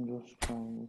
Just trying this.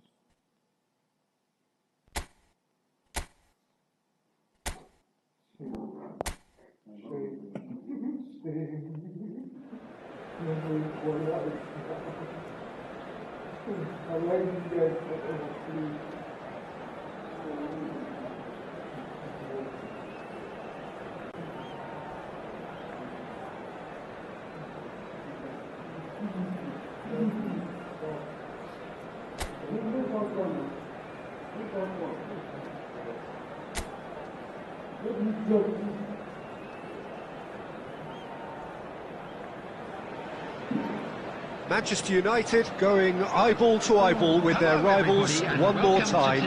Manchester United going eyeball to eyeball with their rivals one more time.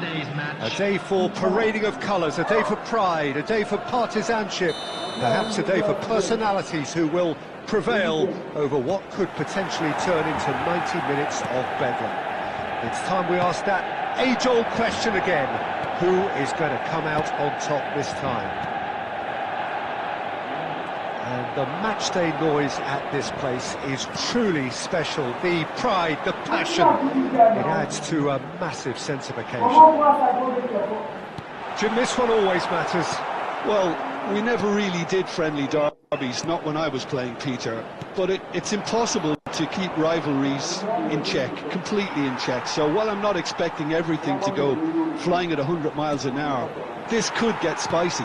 A day for parading of colours, a day for pride, a day for partisanship, perhaps a day for personalities who will prevail over what could potentially turn into 90 minutes of bedlam. It's time we ask that age-old question again: who is going to come out on top this time? And the matchday noise at this place is truly special. The pride, the passion, it adds to a massive sense of occasion. Jim, this one always matters. Well, we never really did friendly derbies, not when I was playing, Peter. But it's impossible to keep rivalries in check, completely in check. So while I'm not expecting everything to go flying at 100 miles an hour, this could get spicy.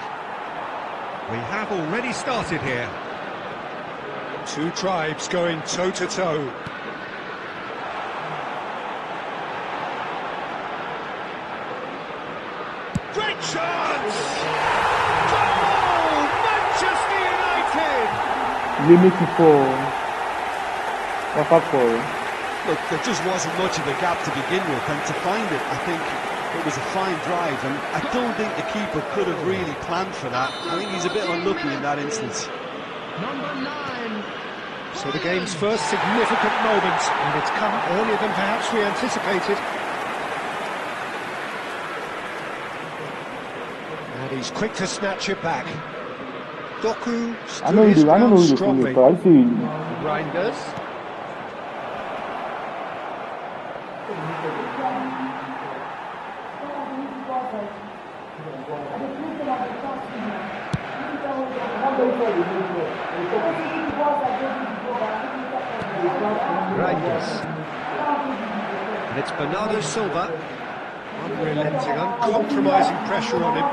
We have already started here. Two tribes going toe-to-toe. Great chance! Goal! Manchester United! Limite for Look, there just wasn't much of a gap to begin with, and to find it, I think it was a fine drive, and I don't think the keeper could have really planned for that. I think he's a bit unlucky in that instance. Number 9. So the game's first significant moment, and it's come earlier than perhaps we anticipated. And he's quick to snatch it back. Doku stood his ground strongly. Reinders. And it's Bernardo Silva, unrelenting, uncompromising pressure on him.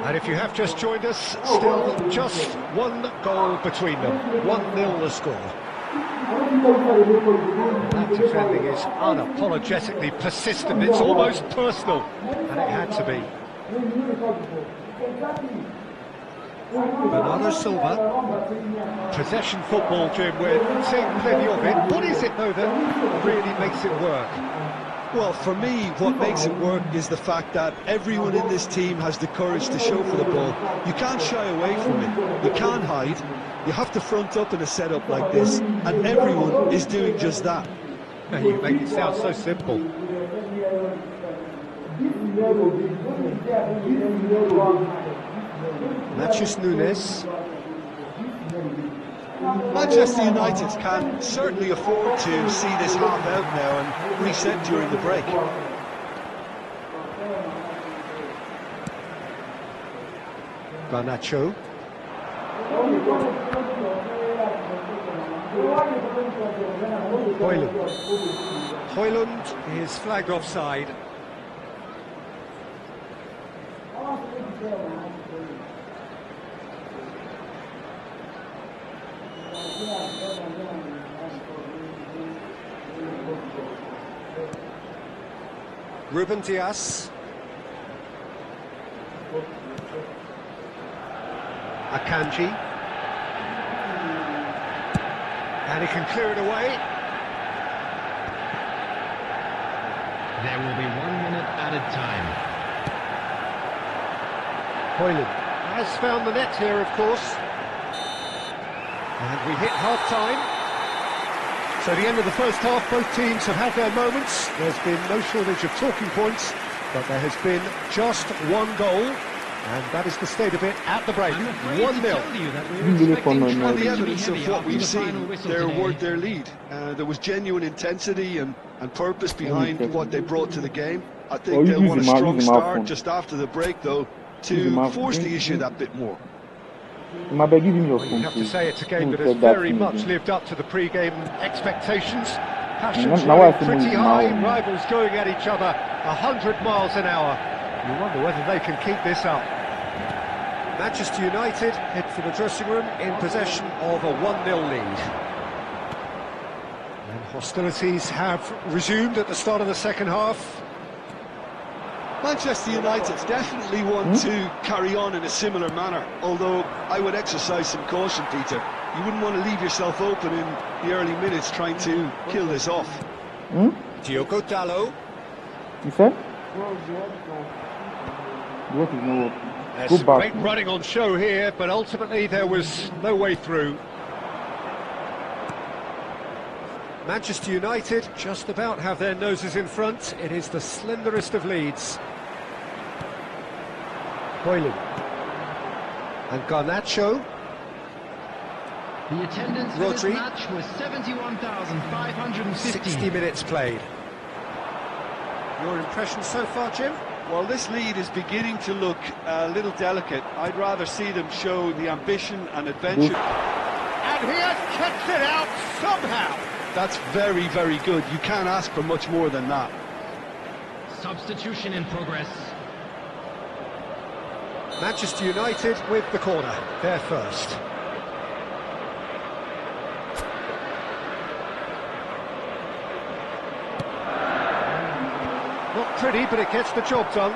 And if you have just joined us, still just one goal between them, 1-0 the score. That defending is unapologetically persistent, it's almost personal, and it had to be. Bernardo Silva, possession football, Jim, we're seeing plenty of it. What is it, though, that really makes it work? Well, for me, what makes it work is the fact that everyone in this team has the courage to show for the ball. You can't shy away from it, you can't hide, you have to front up in a setup like this, and everyone is doing just that. You make it sound so simple. Matheus Nunes. Manchester United can certainly afford to see this half out now and reset during the break. Garnacho. Højlund is flagged offside. Ruben Dias. Akanji. And he can clear it away. There will be 1 minute added time. Højlund has found the net here, of course. And we hit half-time. So the end of the first half, both teams have had their moments. There's been no shortage of talking points, but there has been just one goal, and that is the state of it at the break. 1-0. And the evidence of what we've seen, they're worth their lead. There was genuine intensity and purpose behind what they brought to the game. I think they'll want a strong start just after the break, though, to force the issue that bit more. You have to say it's a game that has very much lived up to the pre-game expectations. Passions running pretty high, rivals going at each other 100 miles an hour. You wonder whether they can keep this up. Manchester United head for the dressing room in possession of a 1-0 lead. And hostilities have resumed at the start of the second half. Manchester United definitely want to carry on in a similar manner, although I would exercise some caution, Peter. You wouldn't want to leave yourself open in the early minutes trying to kill this off. Diogo Dalot. You said? What is no open? There's great running on show here, but ultimately there was no way through. Manchester United just about have their noses in front. It is the slenderest of leads. Boylan. And Garnacho. The attendance for this match was 71,550. 60 minutes played. Your impressions so far, Jim? Well, this lead is beginning to look a little delicate. I'd rather see them show the ambition and adventure. And he has kept it out somehow. That's very, very good. You can't ask for much more than that. Substitution in progress. Manchester United with the corner. They're first. Not pretty, but it gets the job done.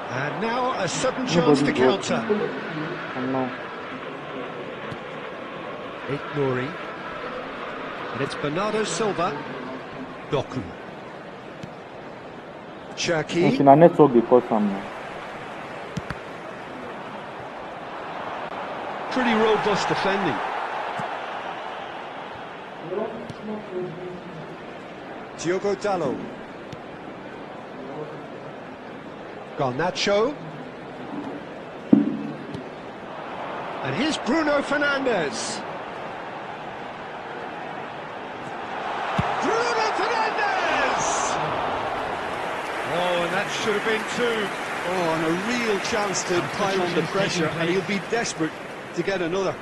And now a sudden chance to counter. Nuri. And it's Bernardo Silva. Doku. Cherki. Pretty robust defending. Diogo Dalot. Garnacho. And here's Bruno Fernandes. Oh, and that should have been two. Oh, and a real chance to pile on the pressure, and he'll be desperate to get another.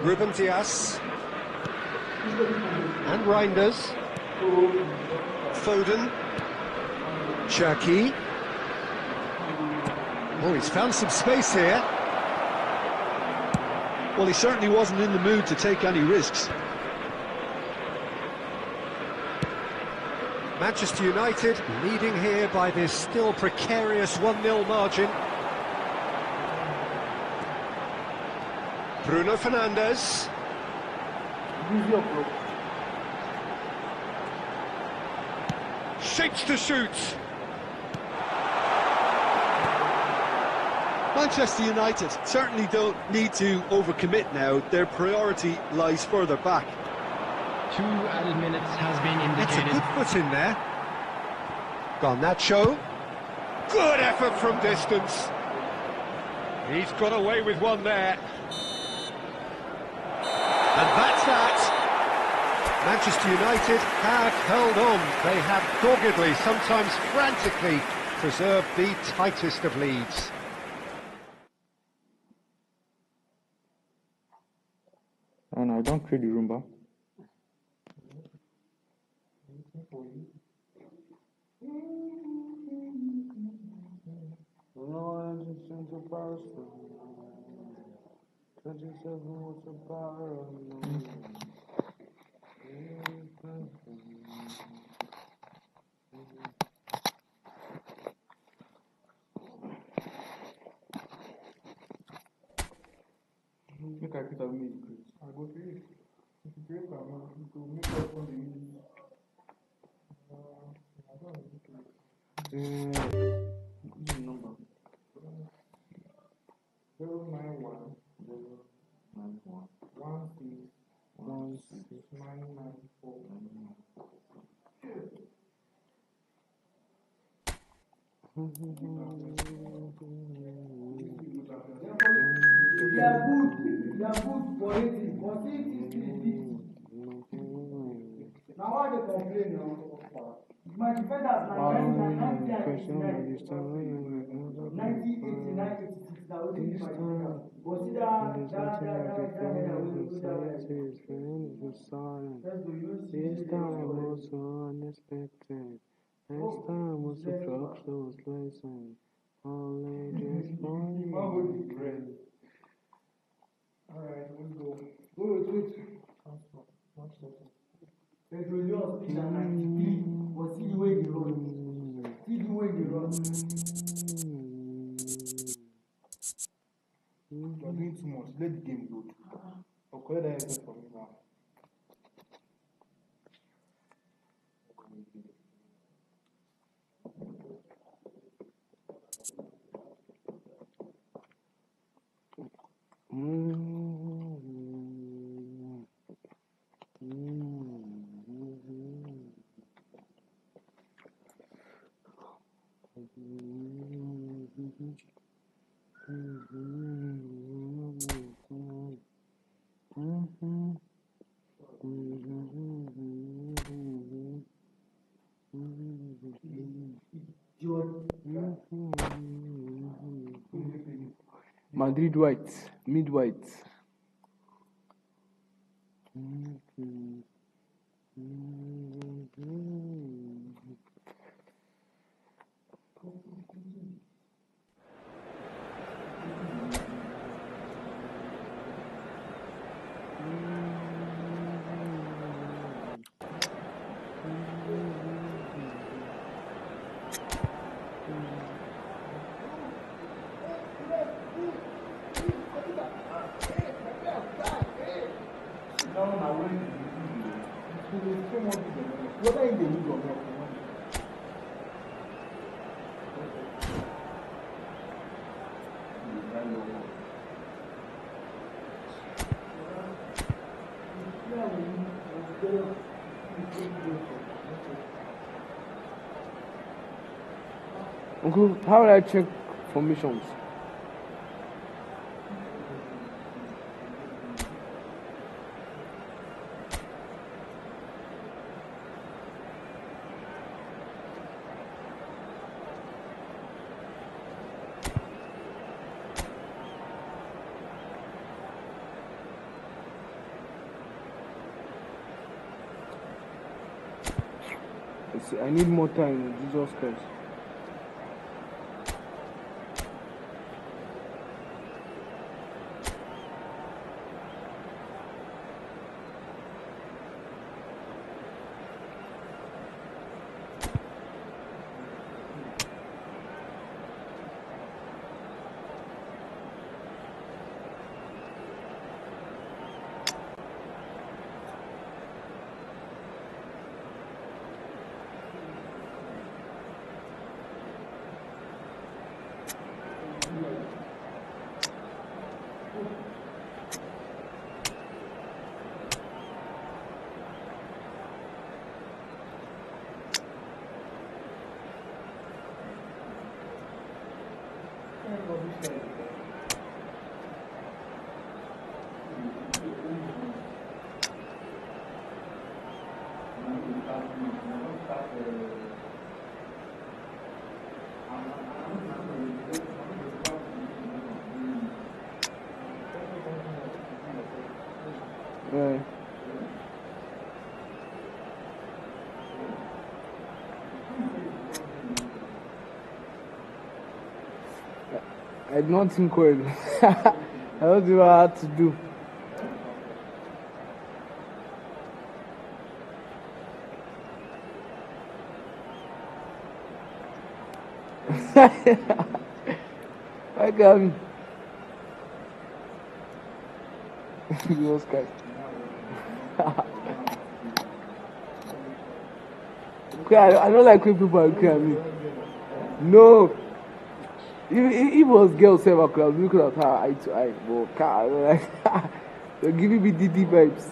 Ruben Dias. And Reinders. Foden. Cherki. Oh, he's found some space here. Well, he certainly wasn't in the mood to take any risks. Manchester United leading here by this still precarious 1-0 margin. Bruno Fernandes. Shapes to shoot. Manchester United certainly don't need to overcommit now. Their priority lies further back. 2 added minutes has been That's a indicated. good foot in there. Garnacho. Good effort from distance. He's got away with one there. And that's that. Manchester United have held on. They have doggedly, sometimes frantically, preserved the tightest of leads. And I don't trade the Roomba. Look at it, I go to it. If you create a to make up on the Number 091 They are good for eating, but see it is 50. Now why they complain now? My defenders now 1989, 86. Now we do my defenders. But see that This time was so unexpected. Next time was a drop so slicing. Only just morning. Alright, let's go. Wait. Petroleum speed at 93, but see the way they run. See the way they run. You are doing too much. Let the game load. I'll collect that effort from you now. Madrid white, mid white. Whether in the league or not. Uncle, how will I check formations? I need more time, Jesus Christ. Right. I did not think well. I don't know what I had to do. I got me. Jesus Christ. Okay, I don't like when people are looking at me. No. If it was girls ever could have looked at her eye to eye, but like, they're giving me DD vibes.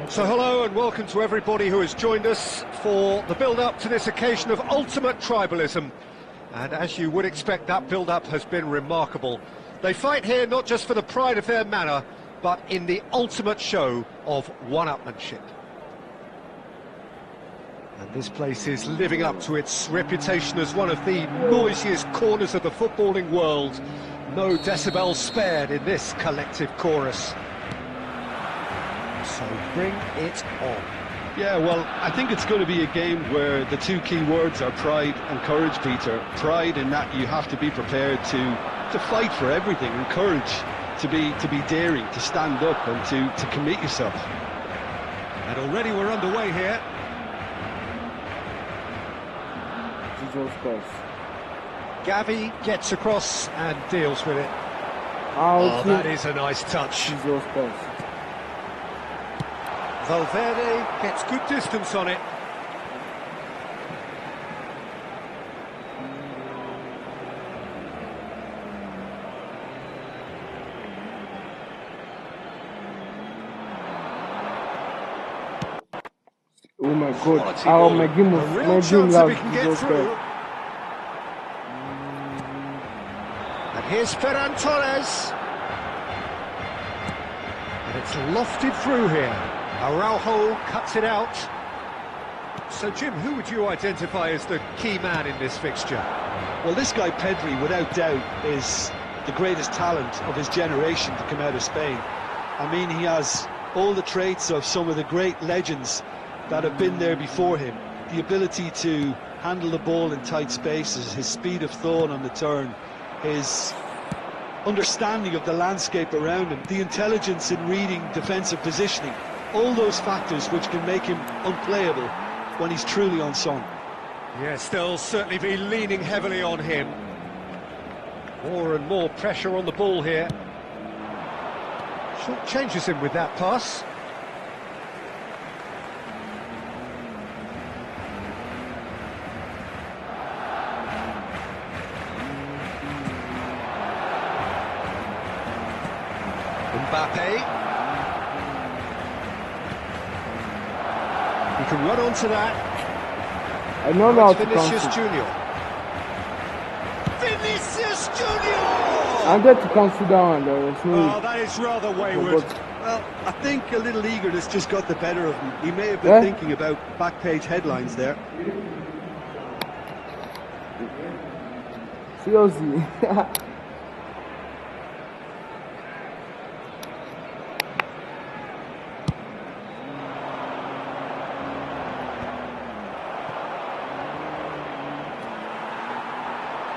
So hello and welcome to everybody who has joined us for the build-up to this occasion of ultimate tribalism. And as you would expect, that build-up has been remarkable. They fight here not just for the pride of their manor, but in the ultimate show of one-upmanship. And this place is living up to its reputation as one of the noisiest corners of the footballing world. No decibels spared in this collective chorus. So bring it on. Yeah, well, I think it's going to be a game where the two key words are pride and courage, Peter. Pride in that you have to be prepared to fight for everything, and courage to be daring, to stand up and to commit yourself. And already we're underway here. Jesus Christ. Gavi gets across and deals with it. Oh, that is a nice touch. Jesus Christ. Valverde gets good distance on it. Oh my God! Quality Oh ball. my goodness! A real My chance dream if love he can get Jesus through. Christ. And here's Ferran Torres. And it's lofted through here. Araujo cuts it out. So Jim, who would you identify as the key man in this fixture? Well, this guy Pedri, without doubt, is the greatest talent of his generation to come out of Spain. I mean, he has all the traits of some of the great legends that have been there before him. The ability to handle the ball in tight spaces, his speed of thought on the turn, his understanding of the landscape around him, the intelligence in reading defensive positioning, all those factors which can make him unplayable when he's truly on song. Yes, they'll certainly be leaning heavily on him. More and more pressure on the ball here. Short changes him with that pass. Mbappe. He can run onto that. I know how to Vinicius cancel. Junior. Vinicius Junior! I get to cancel that one. There was no. Oh, that is rather wayward. Well, I think a little eagerness just got the better of him. He may have been thinking about back page headlines there. Seriously.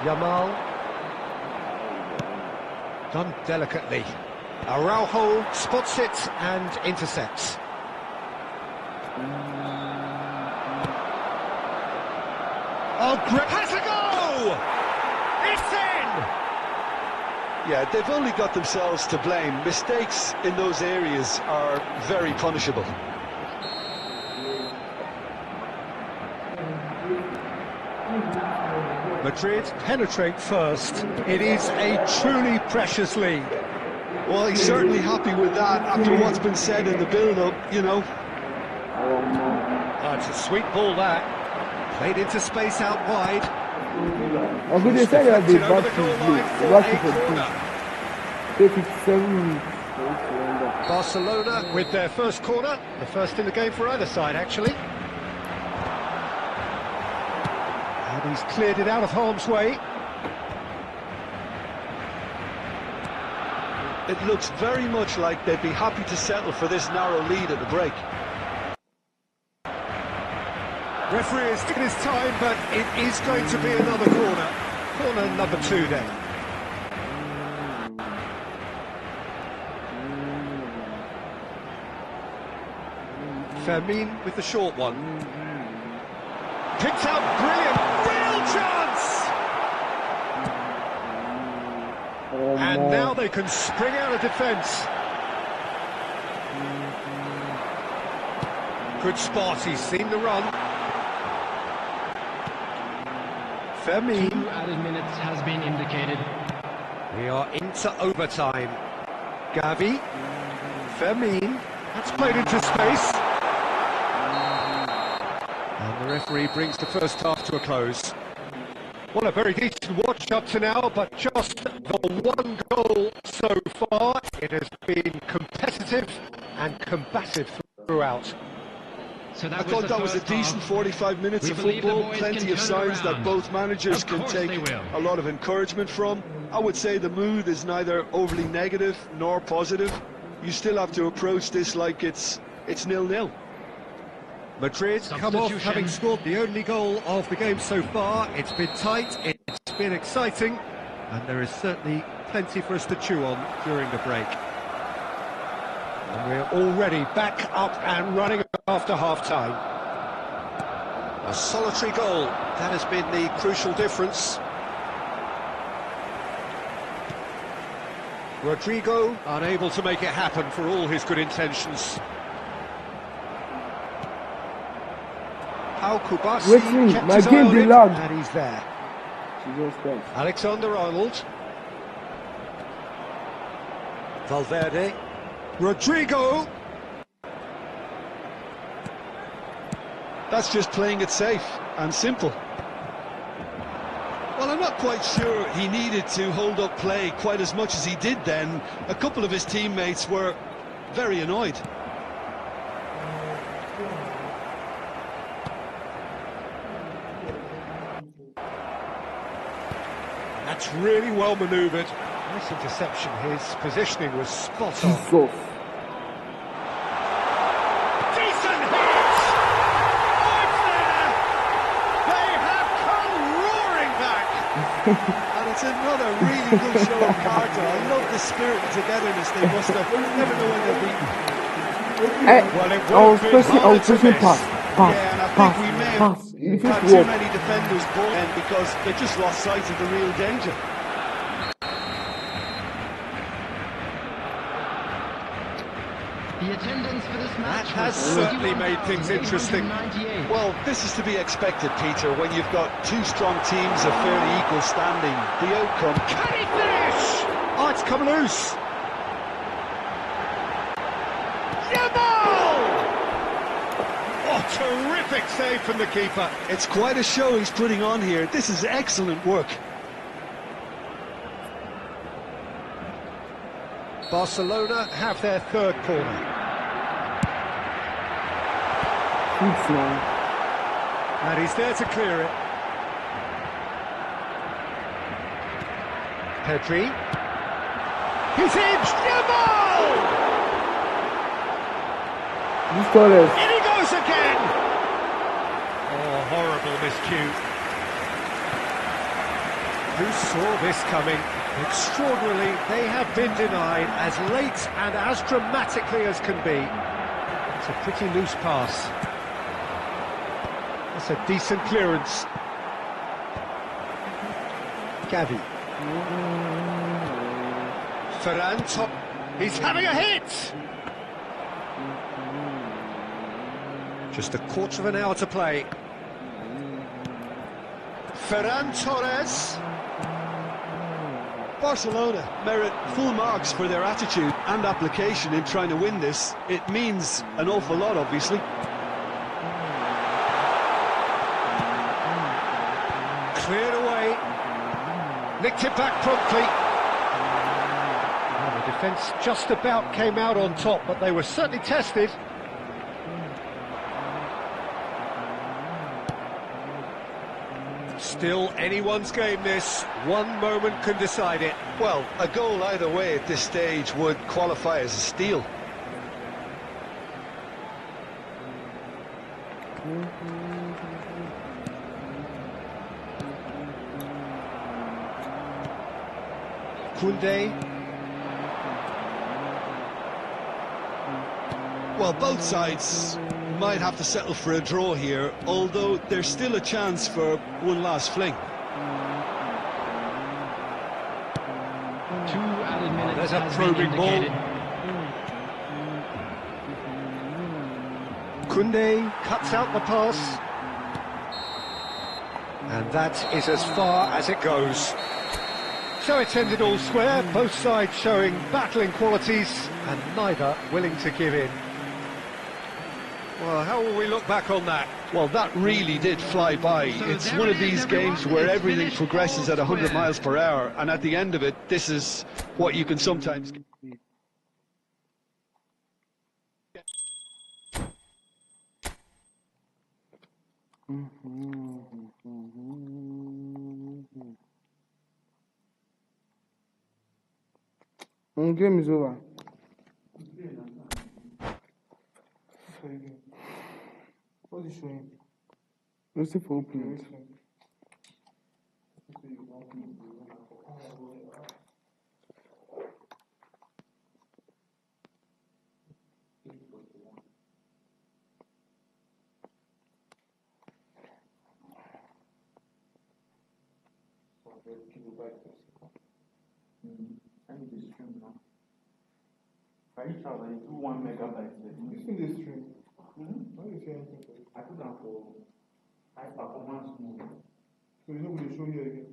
Yamal. Done delicately. Araujo spots it and intercepts. Oh, great! Has a go! It's in! Yeah, they've only got themselves to blame. Mistakes in those areas are very punishable. Madrid penetrate first. It is a truly precious lead. Well, he's certainly happy with that after what's been said in the build-up, you know. Oh, it's a sweet ball that. Played into space out wide. I could say that the Deflected over the back goal is line late. The for back a is corner. 57 minutes. Barcelona with their first corner. The first in the game for either side, actually. And he's cleared it out of harm's way. It looks very much like they'd be happy to settle for this narrow lead at the break. Referee has taken his time, but it is going to be another corner. Corner number 2 then. Fermin with the short one. Picked out, brilliant, real chance! And now they can spring out of defence. Good spot, he's seen the run. Fermin. 2 added minutes has been indicated. We are into overtime. Gavi. Fermin. That's played into space. And the referee brings the first half to a close. Well, a very decent watch up to now, but just the one goal so far. It has been competitive and combative throughout. So I thought that was a decent 45 minutes of football, plenty of signs that both managers can take a lot of encouragement from. I would say the mood is neither overly negative nor positive. You still have to approach this like it's 0-0. Madrid come off having scored the only goal of the game so far. It's been tight, it's been exciting, and there is certainly plenty for us to chew on during the break. And we're already back up and running after half-time. A solitary goal, that has been the crucial difference. Rodrigo unable to make it happen for all his good intentions. How Kubasi Wait, kept my his eye game on be it, loud. and he's there. Jesus Christ. Alexander-Arnold. Valverde. Rodrigo. That's just playing it safe and simple. Well, I'm not quite sure he needed to hold up play quite as much as he did then. A couple of his teammates were very annoyed. That's really well manoeuvred. Nice interception. His positioning was spot on. Jesus. Decent hit! Oh, it's there! They have come roaring back! And it's another really good show of character. I love the spirit and togetherness they must have. Never know when they'll beaten. Well, it I was would have been pressing, I hard was to pressing miss. pass, Yeah, and I think we may have pass. If had it's too work. many defenders ball in because they just lost sight of the real danger. The attendance for this match That has certainly made things interesting. Well, this is to be expected, Peter, when you've got two strong teams of fairly equal standing. The outcome... Can he finish? Oh, it's come loose. Yamal! Oh, terrific save from the keeper. It's quite a show he's putting on here. This is excellent work. Barcelona have their third corner. It's now. And he's there to clear it. Pedri. He's in! Yamal! This Torres. In he goes again! Oh, horrible miscue. Who saw this coming? Extraordinarily, they have been denied as late and as dramatically as can be. It's a pretty loose pass. That's a decent clearance. Gavi. Ferran top. He's having a hit! Just a quarter of an hour to play. Ferran Torres. Barcelona merit full marks for their attitude and application in trying to win this. It means an awful lot, obviously. Cleared away. Nicked it back promptly. Well, the defence just about came out on top, but they were certainly tested. Still anyone's game this. One moment can decide it. Well, a goal either way at this stage would qualify as a steal. Koundé. Well, both sides might have to settle for a draw here, although there's still a chance for one last fling. 2 added minutes There's a has been probing ball. indicated. Koundé cuts out the pass. And that is as far as it goes. So it's ended all square, both sides showing battling qualities and neither willing to give in. Well, how will we look back on that? Well, that really did fly by. It's one of these games where everything progresses at 100 miles per hour, and at the end of it, this is what you can sometimes... Game is over. What's he showing? Let's see for opening. I need to stream now. If I reach out, I do 1 megabyte. You see the stream? Why do you say anything for it? I put down for high performance mode. So you're not going to show you again?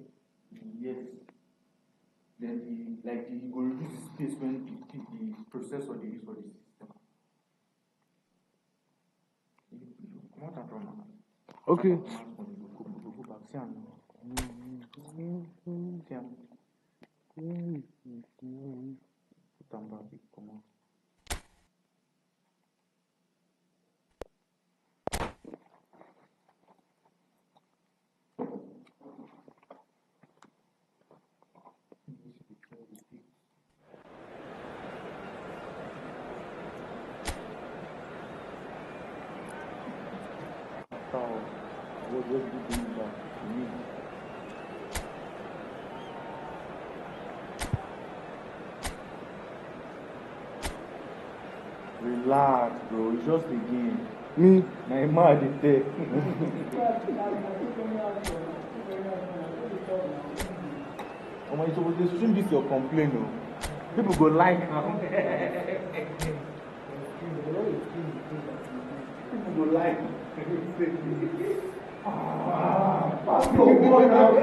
Yes. Then you go reduce the space when the processor they use for the system. Come out from now. Okay. Go back. See how put them back. Come on. What was the thing about me? Relax, bro. It's just a game. Me? My mad is there. Oh my, so they stream this your complaint, no? People go like now. People go like. That's your boy now. I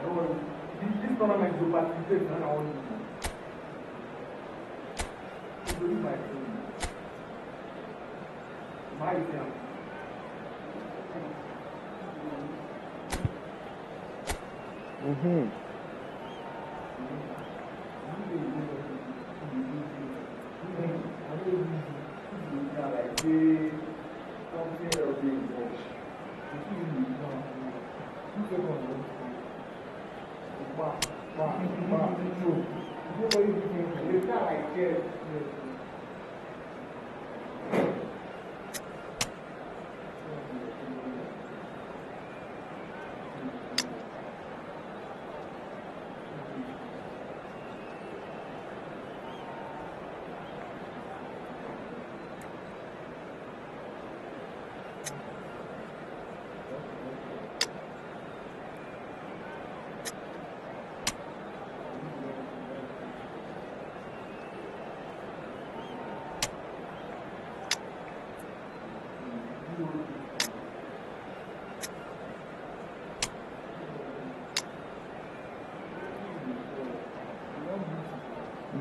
don't want this tournament to participate, and I want to do my thing. My thing.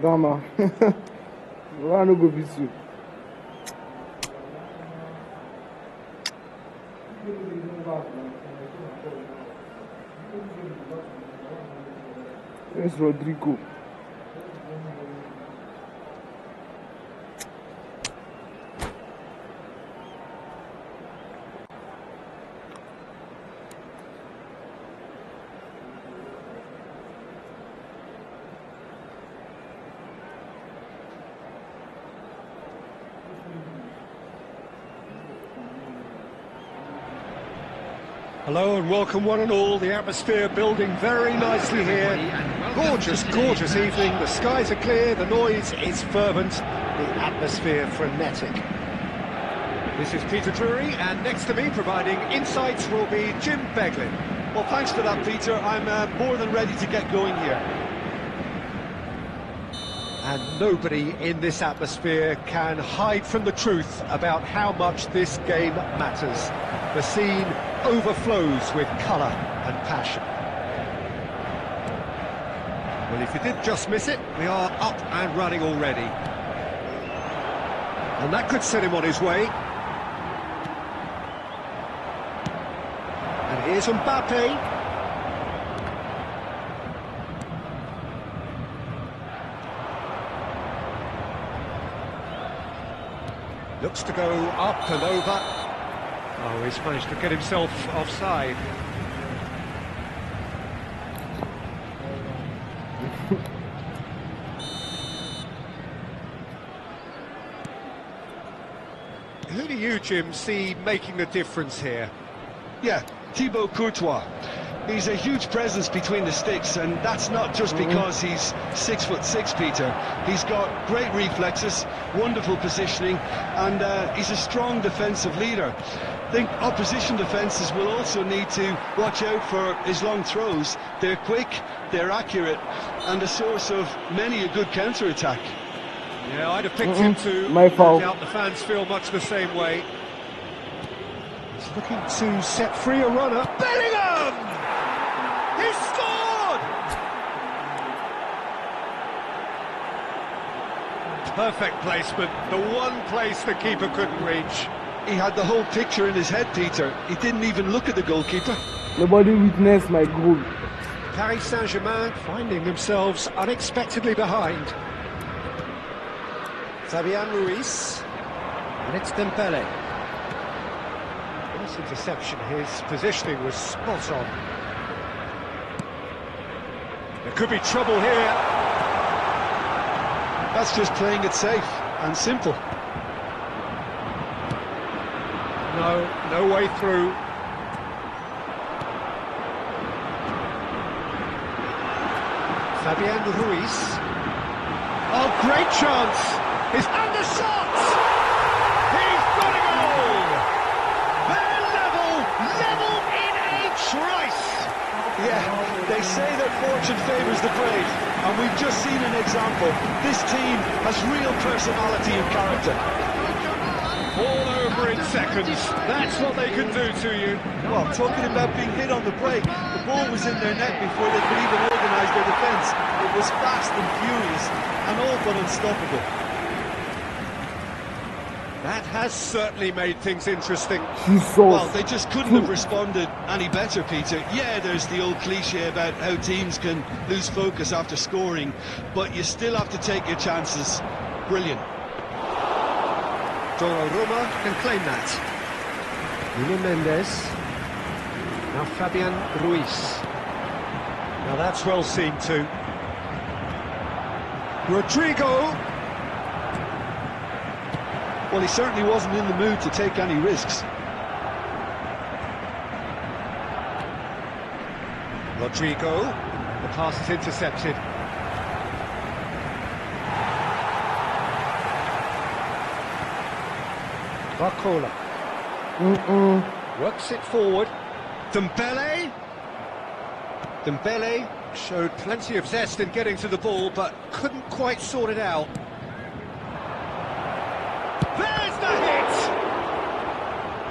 Dama. Why no go visit you? Where's Rodrigo? Hello and welcome one and all. The atmosphere building very nicely here. Gorgeous, gorgeous evening. The skies are clear, the noise is fervent, the atmosphere frenetic. This is Peter Drury, and next to me providing insights will be Jim Beglin. Well, thanks for that, Peter. I'm more than ready to get going here. And nobody in this atmosphere can hide from the truth about how much this game matters. The scene overflows with colour and passion. Well, if you did just miss it, we are up and running already. And that could set him on his way. And here's Mbappe. Looks to go up and over. Oh, he's managed to get himself offside. Who do you, Jim, see making the difference here? Yeah, Thibaut Courtois. He's a huge presence between the sticks, and that's not just because he's 6'6", Peter. He's got great reflexes, wonderful positioning, and he's a strong defensive leader. I think opposition defences will also need to watch out for his long throws. They're quick, they're accurate, and a source of many a good counter-attack. Yeah, I'd have picked him too. My fault. No doubt the fans feel much the same way. He's looking to set free a runner. Bellingham! He scored! Perfect placement, the one place the keeper couldn't reach. He had the whole picture in his head, Peter. He didn't even look at the goalkeeper. Nobody witnessed my goal. Paris Saint-Germain finding themselves unexpectedly behind. Fabian Ruiz, and it's Dembele. Nice interception, his positioning was spot on. There could be trouble here. That's just playing it safe and simple. No way through. Fabian Ruiz. Oh, great chance! He's under shot! He's got a goal! They're level in a trice! Yeah, they say that fortune favours the brave, and we've just seen an example. This team has real personality and character. All over in seconds. That's what they can do to you. Well, talking about being hit on the break, the ball was in their net before they could even organise their defence. It was fast and furious, and all but unstoppable. That has certainly made things interesting. Well, they just couldn't have responded any better, Peter. Yeah, there's the old cliche about how teams can lose focus after scoring, but you still have to take your chances. Brilliant. Donnarumma can claim that. Nuno Mendes. Now Fabian Ruiz. Now that's well seen too. Rodrigo. Well, he certainly wasn't in the mood to take any risks. Rodrigo. The pass is intercepted. Barcola. Works it forward. Dembele. Dembele showed plenty of zest in getting to the ball, but couldn't quite sort it out. There's the hit!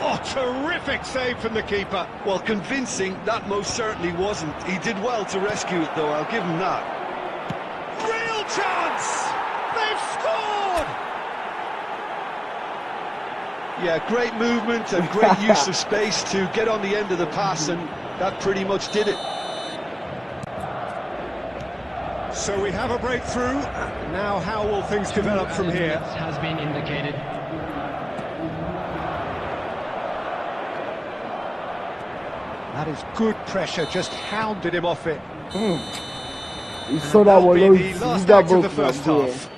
Oh, terrific save from the keeper. Well, convincing, that most certainly wasn't. He did well to rescue it, though, I'll give him that. Real chance! They've scored! Yeah, great movement and great use of space to get on the end of the pass, and that pretty much did it. So we have a breakthrough. Now how will things develop from here? Has been indicated. That is good pressure, just hounded him off it. You saw that one. The last act of the first half.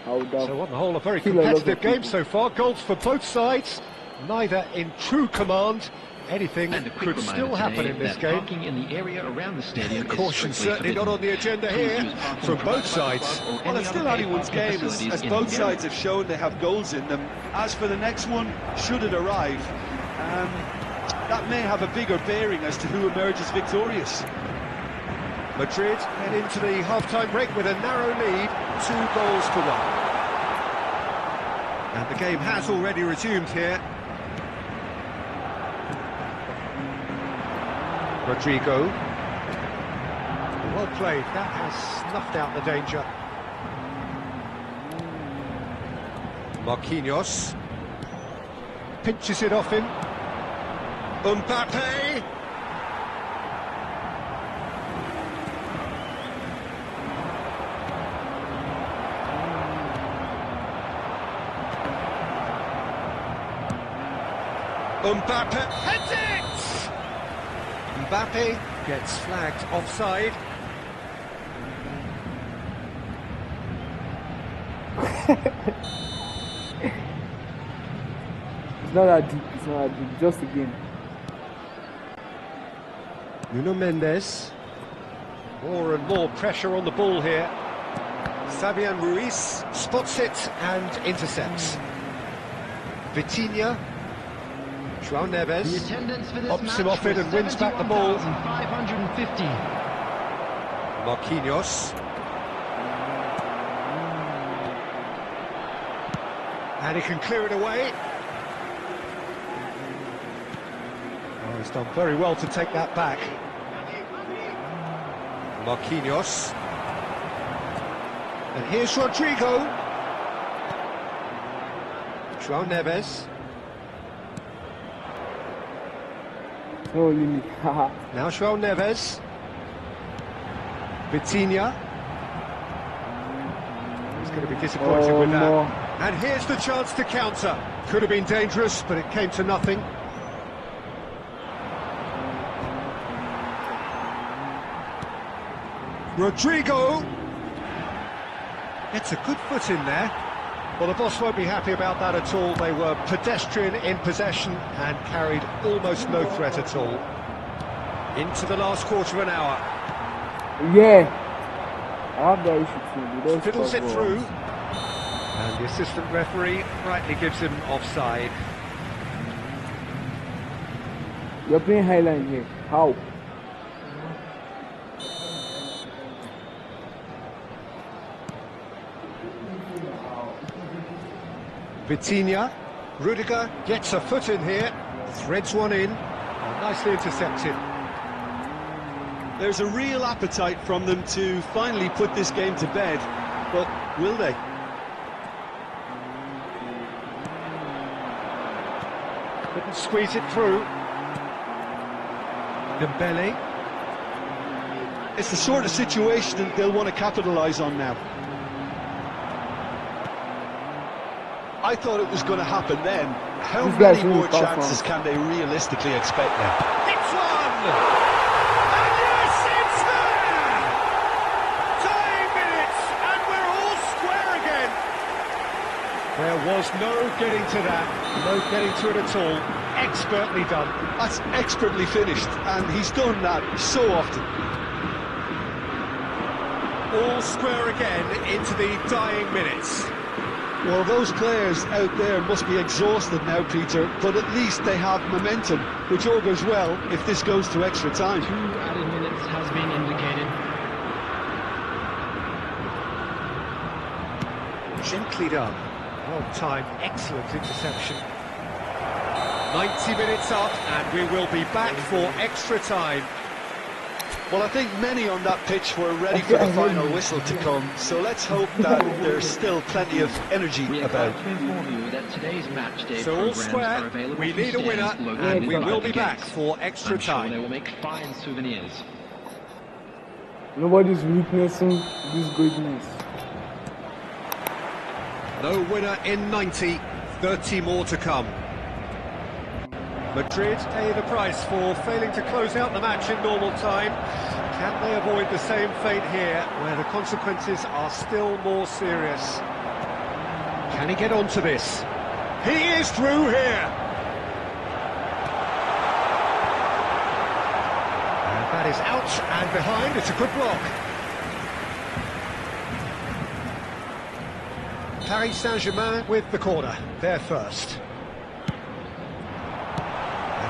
So on the whole, a very competitive game so far. Goals for both sides, neither in true command. Anything could still happen in this game. Parking in the area around the stadium Caution certainly not on the agenda here from both sides. Well, it's still anyone's game, as both sides have shown they have goals in them. As for the next one, should it arrive, that may have a bigger bearing as to who emerges victorious. Madrid head into the half-time break with a narrow lead. 2-1. And the game has already resumed here. Rodrigo. Well played, that has snuffed out the danger. Marquinhos. Pinches it off him. Mbappe! Mbappe heads it! Mbappe gets flagged offside. It's not that deep, it's not that deep, just a game. Nuno Mendes. More and more pressure on the ball here. Fabian Ruiz spots it and intercepts. Vitinha. João Neves opts him off it and wins back the ball. 550. Marquinhos. And he can clear it away. Oh, he's done very well to take that back. Marquinhos. And here's Rodrigo. João Neves. Oh, Lily. Now João Neves. Vitinha. He's going to be disappointed with that. No. And here's the chance to counter. Could have been dangerous, but it came to nothing. Rodrigo. Gets a good foot in there. Well, the boss won't be happy about that at all. They were pedestrian in possession and carried almost no threat at all. Into the last quarter of an hour. Yeah. I have that issue too. Fiddles it through. And the assistant referee rightly gives him offside. You're playing highline here. How? Vitinha. Rudiger gets a foot in here. Threads one in. And nicely intercepted. There's a real appetite from them to finally put this game to bed, but will they? Couldn't squeeze it through. Dembele. It's the sort of situation that they'll want to capitalise on now. I thought it was going to happen then. How many more chances can they realistically expect now? It's one! And yes, it's there! Tying minutes, and we're all square again. There was no getting to that, no getting to it at all. Expertly done. That's expertly finished, and he's done that so often. All square again into the dying minutes. Well, those players out there must be exhausted now, Peter, but at least they have momentum, which augurs well if this goes to extra time. 2 added minutes has been indicated. Gently done. Well timed, excellent interception. 90 minutes up, and we will be back for extra time. Well, I think many on that pitch were ready for the final whistle to come, so let's hope that there's still plenty of energy about. So all square, we need a winner, and we will be back for extra time. They will make fine souvenirs. Nobody's witnessing this greatness. No winner in 90, 30 more to come. Madrid pay the price for failing to close out the match in normal time. Can they avoid the same fate here, where the consequences are still more serious? Can he get onto this? He is through here! And that is out and behind. It's a good block. Paris Saint-Germain with the corner. They're first.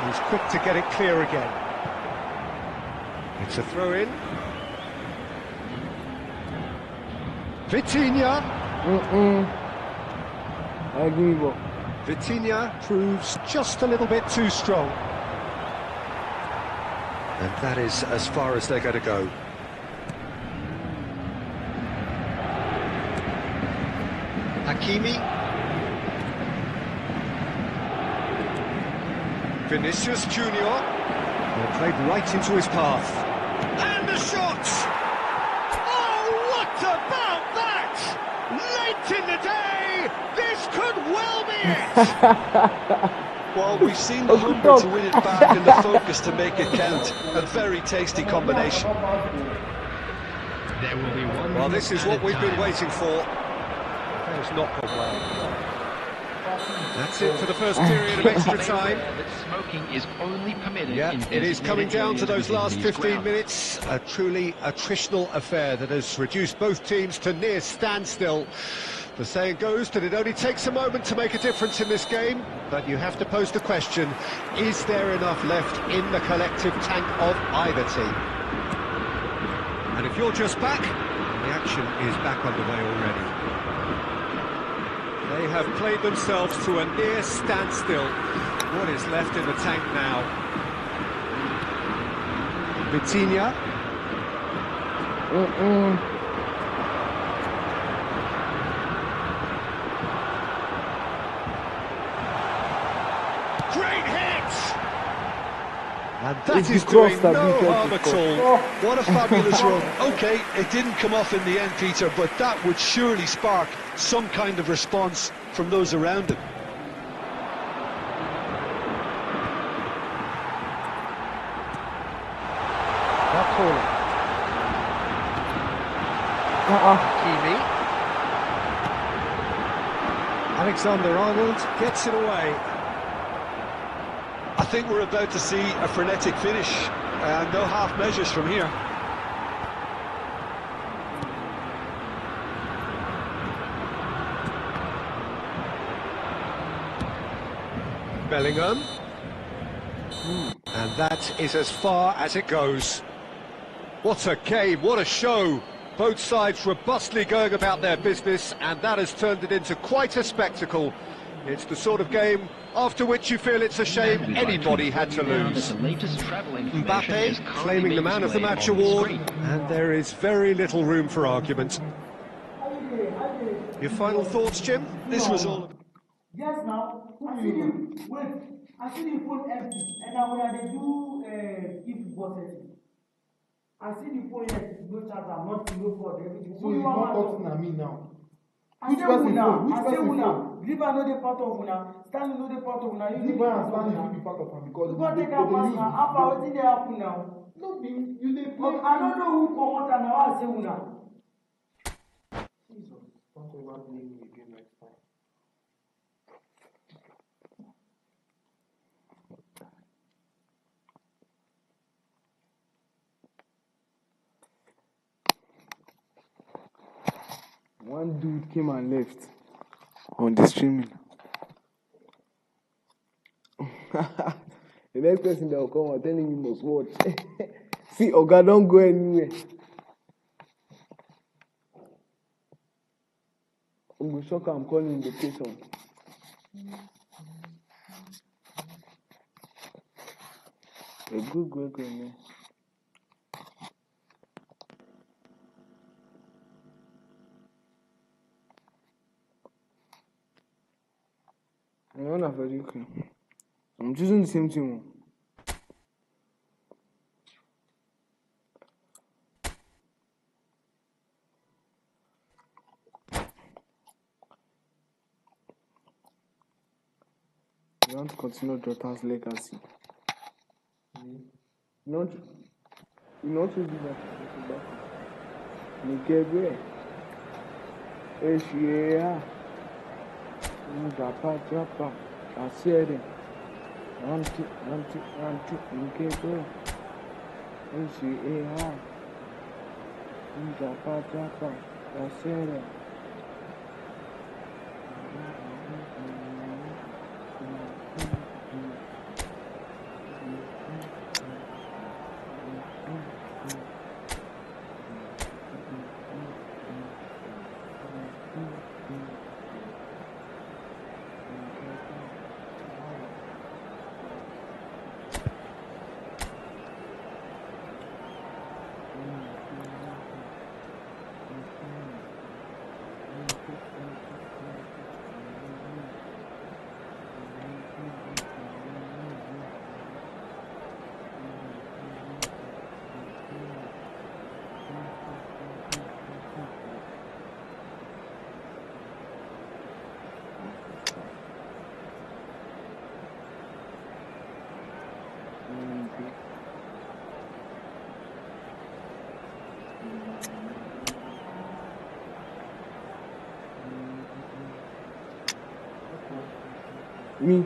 He's quick to get it clear again. It's a throw-in. Vitinha. I agree, but Vitinha proves just a little bit too strong. And that is as far as they're going to go. Hakimi. Vinicius Junior. Well, played right into his path. And the shot! Oh, what about that? Late in the day, this could well be it! Well, we've seen the hunger to win it back and the focus to make it count. A very tasty combination. There will be one. Well, this is what we've been waiting for. It's not gone well. That's it for the first period of extra time. Smoking is only permitted. Yeah, it is coming down to those last 15 minutes. A truly attritional affair that has reduced both teams to near standstill. The saying goes that it only takes a moment to make a difference in this game, but you have to pose the question, is there enough left in the collective tank of either team? And if you're just back, the action is back underway already. They have played themselves to a near standstill. What is left in the tank now? Vitinha. Great hit! And that is doing no harm at all. What a fabulous run. OK, it didn't come off in the end, Peter, but that would surely spark some kind of response from those around him. Hakimi. Alexander-Arnold gets it away. I think we're about to see a frenetic finish, and no half measures from here. Bellingham. And that is as far as it goes. What a game, what a show. Both sides robustly going about their business, and that has turned it into quite a spectacle. It's the sort of game after which you feel it's a shame anybody had to lose. Mbappe claiming the man of the match award, and there is very little room for argument. Your final thoughts, Jim? This was all... Yes, now, I see the phone empty, and now when they do EFOOTBALL setting, I see the phone empty, no charger, nothing, no fraud, everything. So you're not talking at me now. I say una, Liver no dey part of una, Stanley no dey part of una. Liver and Stanley will be part of am because you go take am pass na. How far wetin dey happen now? No be you dey play. I don't know who comot am na why I say una. Jesus, don't ever blame me again next time. one dude came and left on the streaming. The next person that will come and telling me must watch. See, Oga, don't go anywhere. Shocker, I'm calling location. A good man. I'm choosing the same thing. You want to continue Jota's legacy. You not to do that. You get where? Yeah. Japa. I said it. One, two, you get where? Japa. I said it. Me.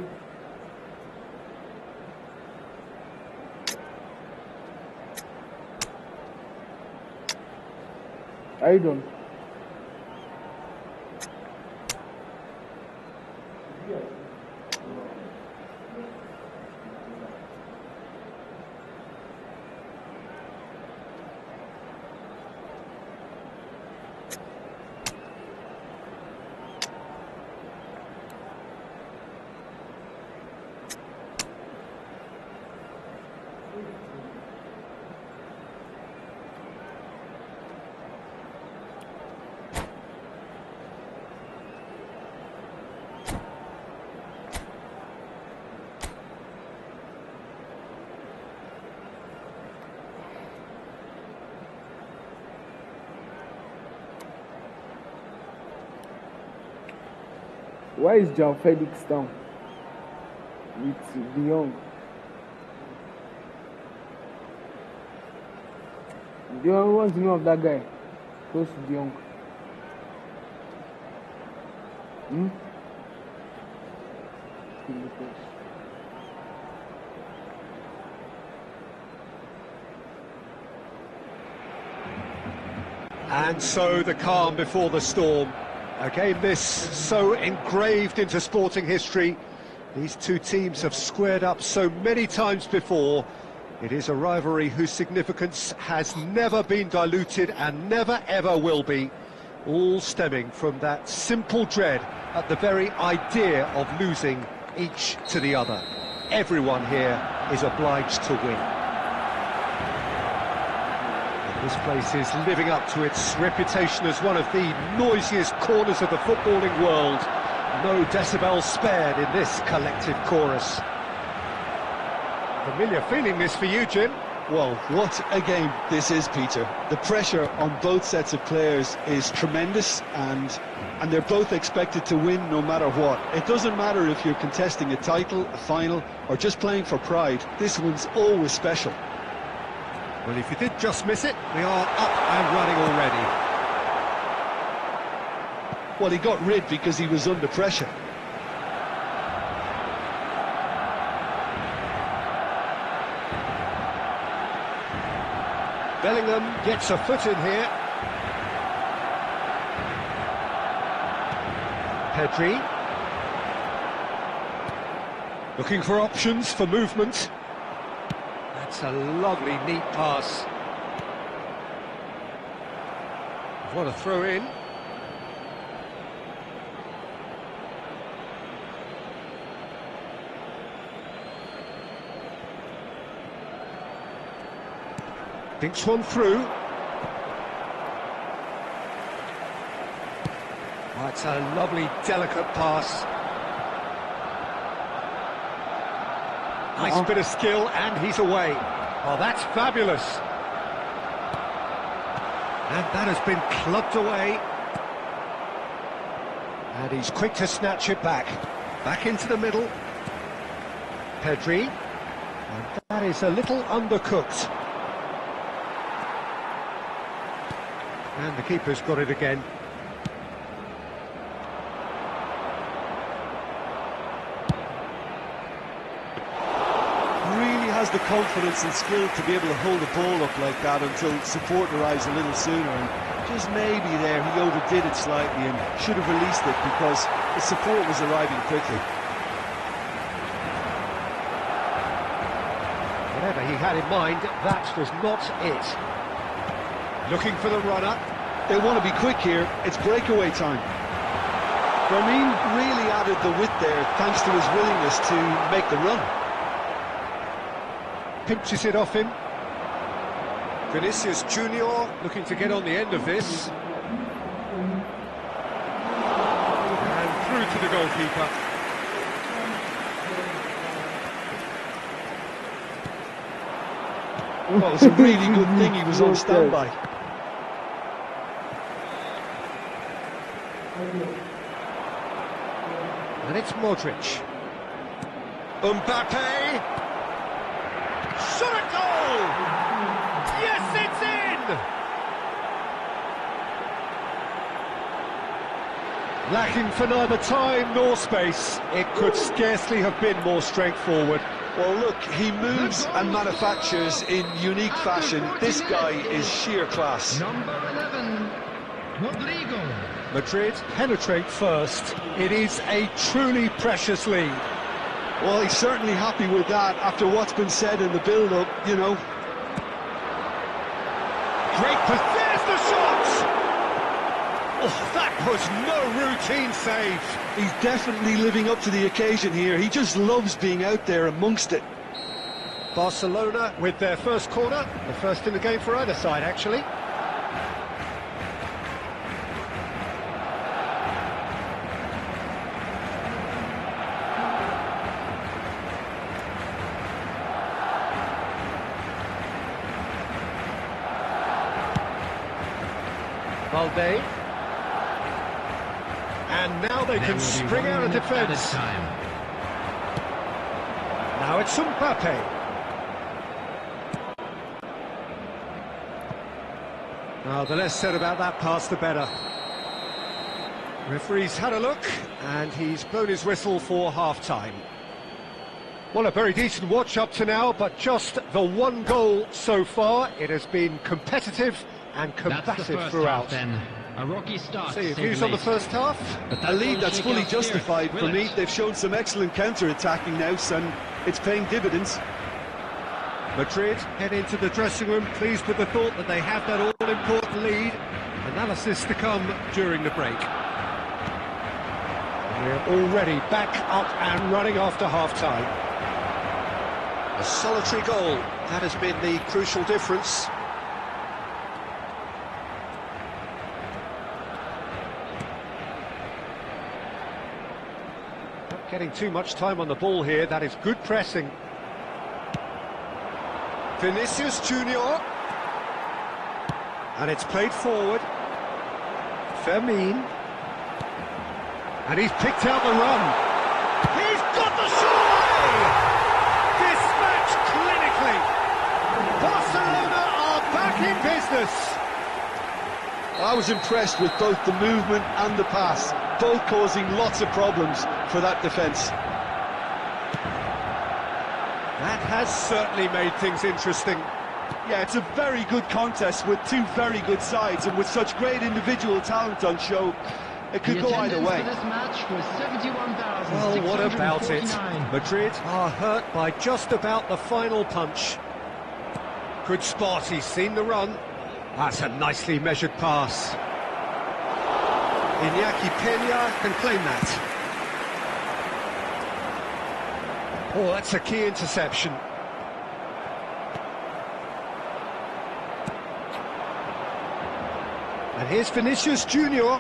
I don't. Why is John Felix down with De Jong? De Jong wants to know of that guy close to De Jong. And so the calm before the storm. A game this so engraved into sporting history. These two teams have squared up so many times before. It is a rivalry whose significance has never been diluted and never ever will be. All stemming from that simple dread at the very idea of losing each to the other. Everyone here is obliged to win. This place is living up to its reputation as one of the noisiest corners of the footballing world. No decibels spared in this collective chorus. Familiar feeling this for you, Jim? Well, what a game this is, Peter. The pressure on both sets of players is tremendous, and they're both expected to win no matter what. It doesn't matter if you're contesting a title, a final, or just playing for pride. This one's always special. Well, if you did just miss it, we are up and running already. Well, he got rid because he was under pressure. Bellingham gets a foot in here. Pedri. Looking for options for movement. That's a lovely, neat pass. What a throw in. Thinks one through. Oh, it's a lovely, delicate pass. Nice bit of skill, and he's away. Oh, that's fabulous. And that has been clubbed away. And he's quick to snatch it back. Back into the middle. Pedri. And that is a little undercooked. And the keeper's got it again. Really has the confidence and skill to be able to hold the ball up like that until support arrives a little sooner. And just maybe there he overdid it slightly and should have released it because the support was arriving quickly. Whatever he had in mind, that was not it. Looking for the runner. They want to be quick here. It's breakaway time. Firmine really added the width there thanks to his willingness to make the run. Pinches it off him. Vinicius Junior looking to get on the end of this. And through to the goalkeeper. Well, it's a really good thing he was on standby. And it's Modric. Mbappe! Shot at goal! Yes, it's in! Lacking for neither time nor space, it could scarcely have been more straightforward. Well, look, he moves and manufactures in unique fashion. This guy is sheer class. Number 11, Rodrigo. Madrid penetrate first. It is a truly precious lead. Well, he's certainly happy with that after what's been said in the build-up, you know. Great pass. There's the shot! Oh, that was no routine save. He's definitely living up to the occasion here. He just loves being out there amongst it. Barcelona with their first corner. The first in the game for either side, actually. Valde. And now they can spring out of defence. Now it's Mbappe. Now the less said about that pass, the better. Referee's had a look, and he's blown his whistle for half-time. Well, a very decent watch up to now, but just the one goal so far. It has been competitive and combative throughout. Then. A rocky start. So your views on the first half? A lead that's fully justified for me. They've shown some excellent counter-attacking now, and it's paying dividends. Madrid head into the dressing room pleased with the thought that they have that all-important lead. Analysis to come during the break. We're already back up and running after half-time. A solitary goal, that has been the crucial difference. Not getting too much time on the ball here, that is good pressing. Vinicius Junior. And it's played forward. Fermin. And he's picked out the run. He's got the shot away! Dispatched clinically. Barcelona are back in business. I was impressed with both the movement and the pass, both causing lots of problems for that defence. That has certainly made things interesting. Yeah, it's a very good contest with two very good sides, and with such great individual talent on show, it could go either way. This match was 71,649. Well, what about it? Madrid are hurt by just about the final punch. Good spot, he's seen the run. That's a nicely measured pass. Iñaki Peña can claim that. Oh, that's a key interception. And here's Vinicius Junior.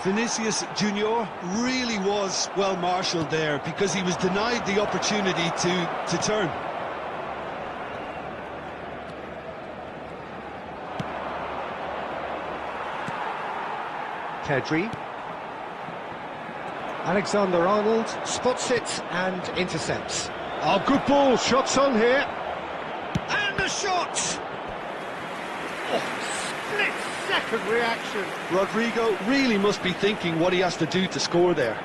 Vinicius Junior really was well marshalled there because he was denied the opportunity to turn. Pedri. Alexander-Arnold spots it and intercepts. Oh, good ball, shots on here. And the shot! Oh, split-second reaction. Rodrigo really must be thinking what he has to do to score there.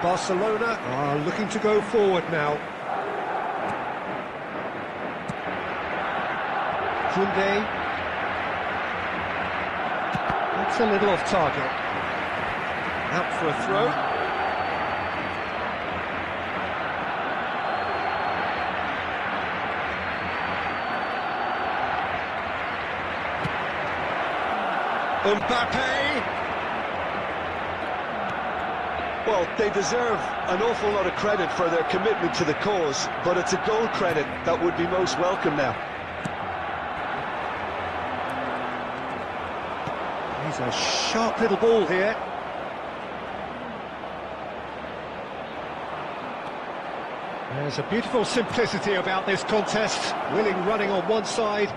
Barcelona are looking to go forward now. Koundé. That's a little off target. Out for a throw. Mbappe. Well, they deserve an awful lot of credit for their commitment to the cause, but it's a goal credit that would be most welcome now. He's a sharp little ball here. There's a beautiful simplicity about this contest. Willing running on one side,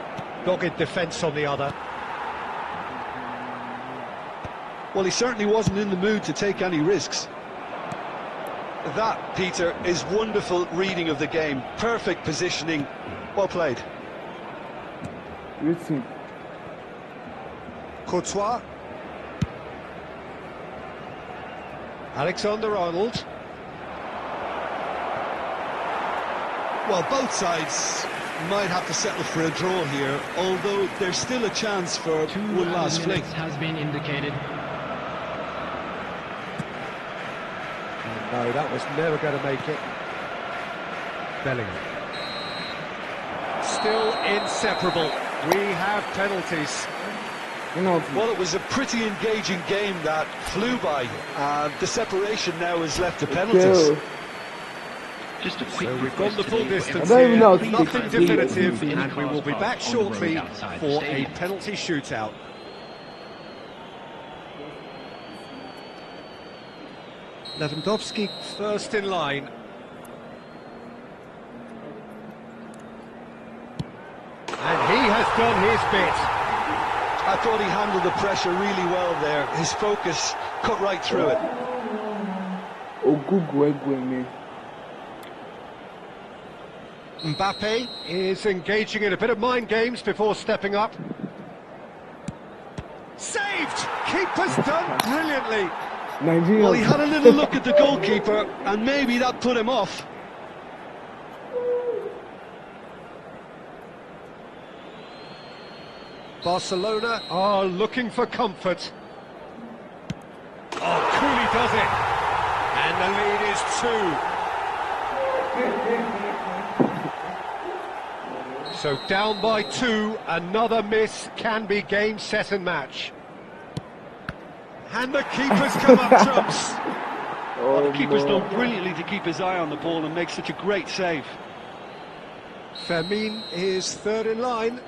dogged defence on the other. Well, he certainly wasn't in the mood to take any risks. That, Peter, is wonderful reading of the game. Perfect positioning. Well played. Listen. Courtois. Alexander-Arnold. Well, both sides might have to settle for a draw here, although there's still a chance for one last flick. Has been indicated. No, that was never going to make it. Bellingham. Still inseparable. We have penalties. Well, it was a pretty engaging game that flew by. The separation now is left to penalties. Just a quick So we've gone the full distance I don't even here. know how to Nothing take definitive, it. and we will be back shortly outside for the a stadium. penalty shootout. Lewandowski first in line. And he has done his bit. I thought he handled the pressure really well there. His focus cut right through it. Oh, good, man. Mbappe is engaging in a bit of mind games before stepping up. Saved! Keeper's done brilliantly. Nigeria. Well, he had a little look at the goalkeeper, and maybe that put him off. Barcelona are looking for comfort. Oh, Cooley does it. And the lead is 2. So down by 2, another miss can be game, set and match. And the keeper's come up trumps. Well, the keeper's done brilliantly to keep his eye on the ball and make such a great save. Fermin is third in line.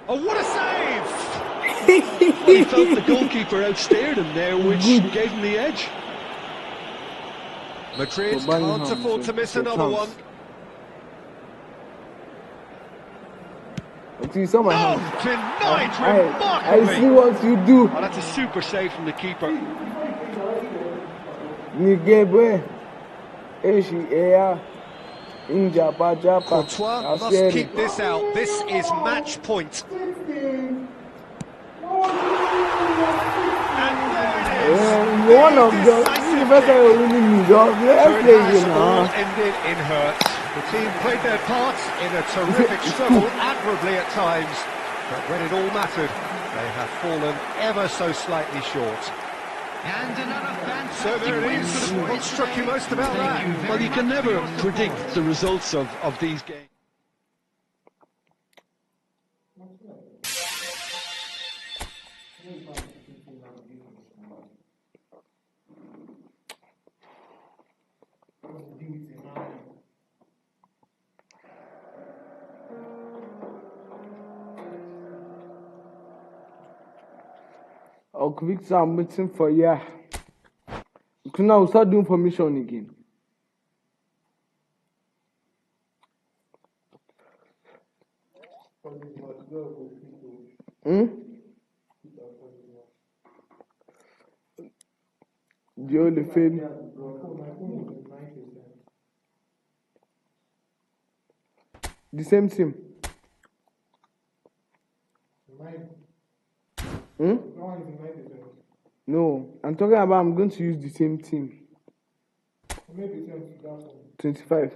Oh, what a save! Well, he felt the goalkeeper outstared him there, which gave him the edge. Madrid can't afford to miss another one. See, someone Denied I remarkably. see what you do. Oh, that's a super save from the keeper. Nigebe. Eshi Ea. Injapa Japa. Courtois must keep this out. This is match point. And there it is. One of the first time we winning the job. Let's play It you has now. all ended in hurt. The team played their part in a terrific struggle, admirably at times, but when it all mattered, they have fallen ever so slightly short. And another So fantastic there it win is. for the What boys struck you today. most about Thank that? you very Well, you can much for never your support. predict the results of these games. Oh, Victor, I'm waiting for you. So now we'll start doing formation again. The only thing. The same team. No, I'm talking about I'm going to use the same team. 25.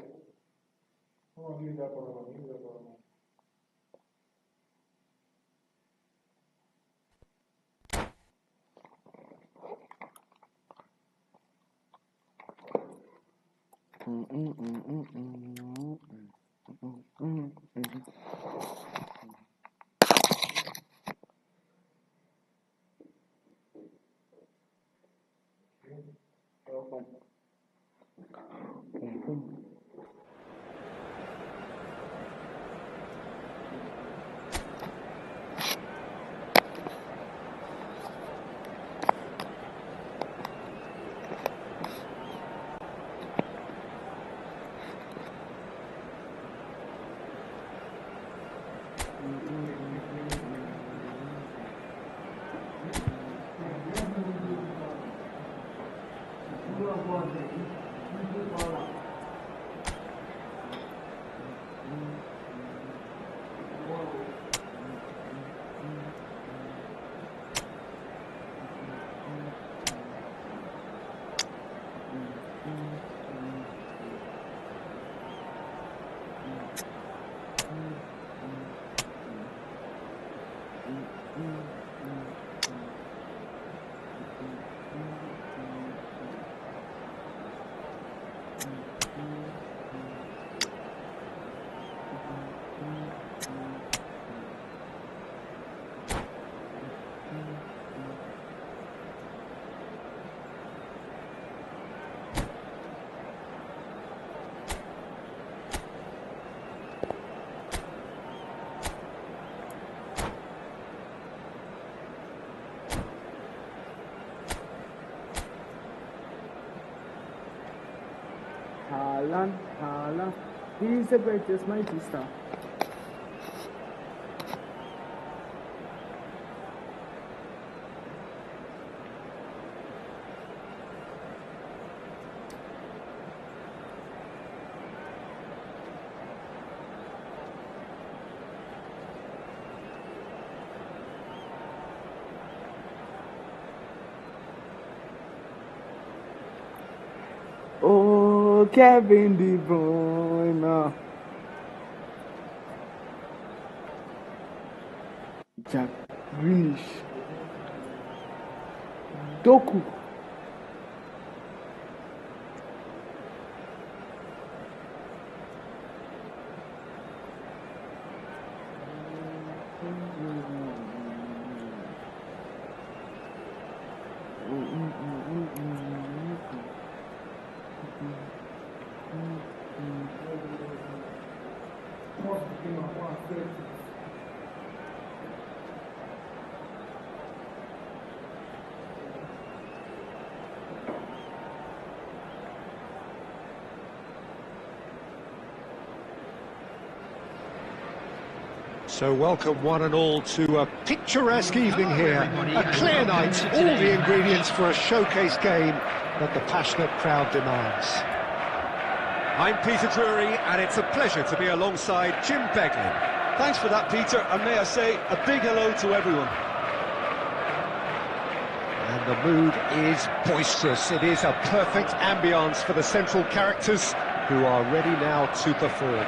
Haaland, he is the greatest mighty star. Oh, Kevin De Bruyne. Jack Grealish. Doku. So welcome one and all to a picturesque evening here, a clear night, all the ingredients for a showcase game that the passionate crowd demands. I'm Peter Drury, and it's a pleasure to be alongside Jim Beglin. Thanks for that, Peter, and may I say a big hello to everyone. And the mood is boisterous. It is a perfect ambience for the central characters who are ready now to perform.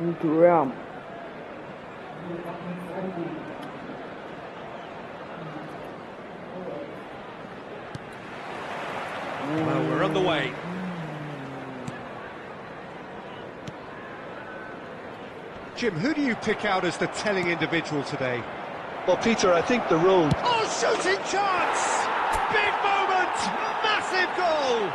Into Ram. Well, we're on the way. Jim, who do you pick out as the telling individual today? Well, Peter, I think the role... Oh, shooting chance! Big moment! Massive goal!